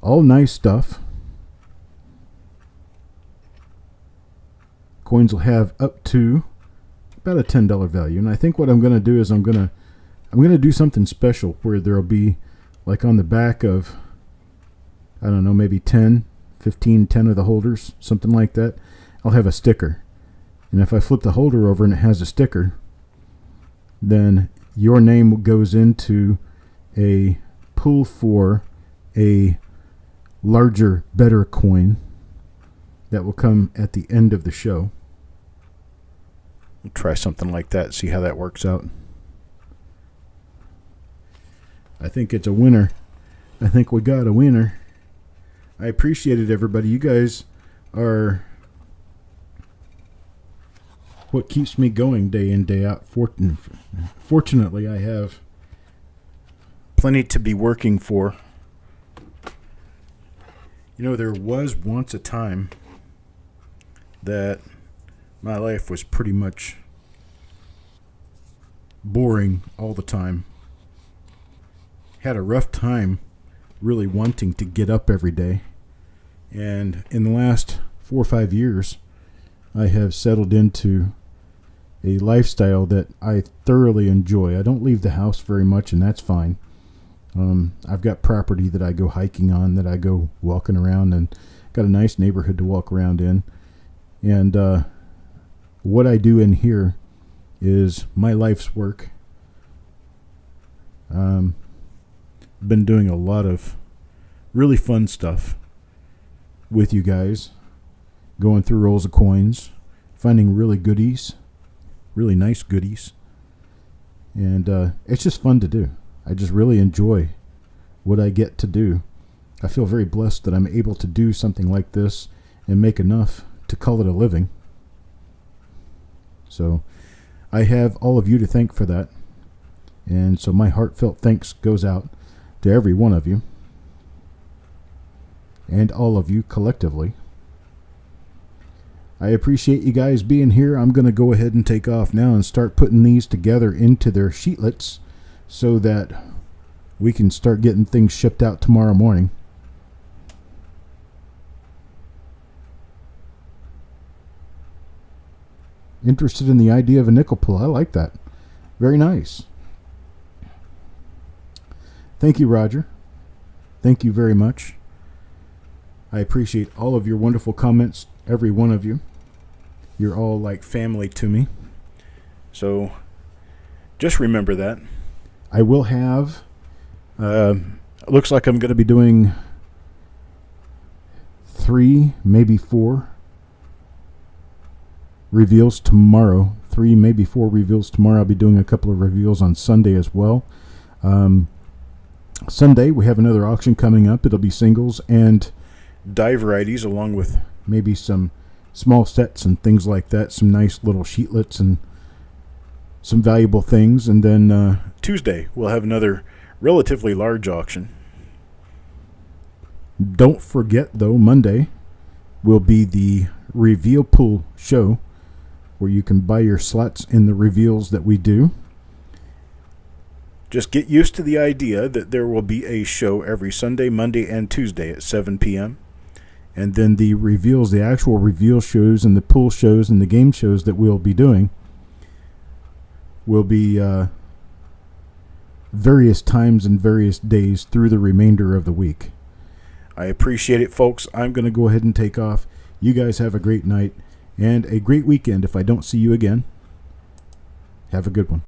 All nice stuff. Coins will have up to about a $10 value. And I think what I'm going to do is I'm going to do something special where there will be, like on the back of, I don't know, maybe 10 of the holders, something like that, I'll have a sticker. And if I flip the holder over and it has a sticker, then your name goes into a pool for a larger, better coin that will come at the end of the show. We'll try something like that, see how that works out. I think it's a winner. I think we got a winner. I appreciate it, everybody. You guys are what keeps me going day in, day out. Fortunately, I have plenty to be working for. You know, there was once a time that my life was pretty much boring all the time. Had a rough time really wanting to get up every day. And in the last 4 or 5 years, I have settled into a lifestyle that I thoroughly enjoy. I don't leave the house very much, and that's fine. I've got property that I go hiking on, that I go walking around, and got a nice neighborhood to walk around in. And what I do in here is my life's work. Been doing a lot of really fun stuff with you guys, going through rolls of coins, finding really goodies, really nice goodies, and it's just fun to do. I just really enjoy what I get to do. I feel very blessed that I'm able to do something like this and make enough to call it a living. So I have all of you to thank for that, and so my heartfelt thanks goes out to every one of you and all of you collectively. I appreciate you guys being here. I'm going to go ahead and take off now and start putting these together into their sheetlets so that we can start getting things shipped out tomorrow morning. Interested in the idea of a nickel pull. I like that. Very nice. Thank you, Roger. Thank you very much. I appreciate all of your wonderful comments, every one of you. You're all like family to me. So just remember that. I will have, looks like I'm going to be doing 3, maybe 4 reveals tomorrow. 3, maybe 4 reveals tomorrow. I'll be doing a couple of reveals on Sunday as well. Sunday, we have another auction coming up. It'll be singles and die varieties, along with maybe some small sets and things like that. Some nice little sheetlets and some valuable things. And then Tuesday, we'll have another relatively large auction. Don't forget, though, Monday will be the reveal pool show, where you can buy your slots in the reveals that we do. Just get used to the idea that there will be a show every Sunday, Monday, and Tuesday at 7 p.m. And then the reveals, the actual reveal shows and the pool shows and the game shows that we'll be doing will be various times and various days through the remainder of the week. I appreciate it, folks. I'm going to go ahead and take off. You guys have a great night and a great weekend if I don't see you again. Have a good one.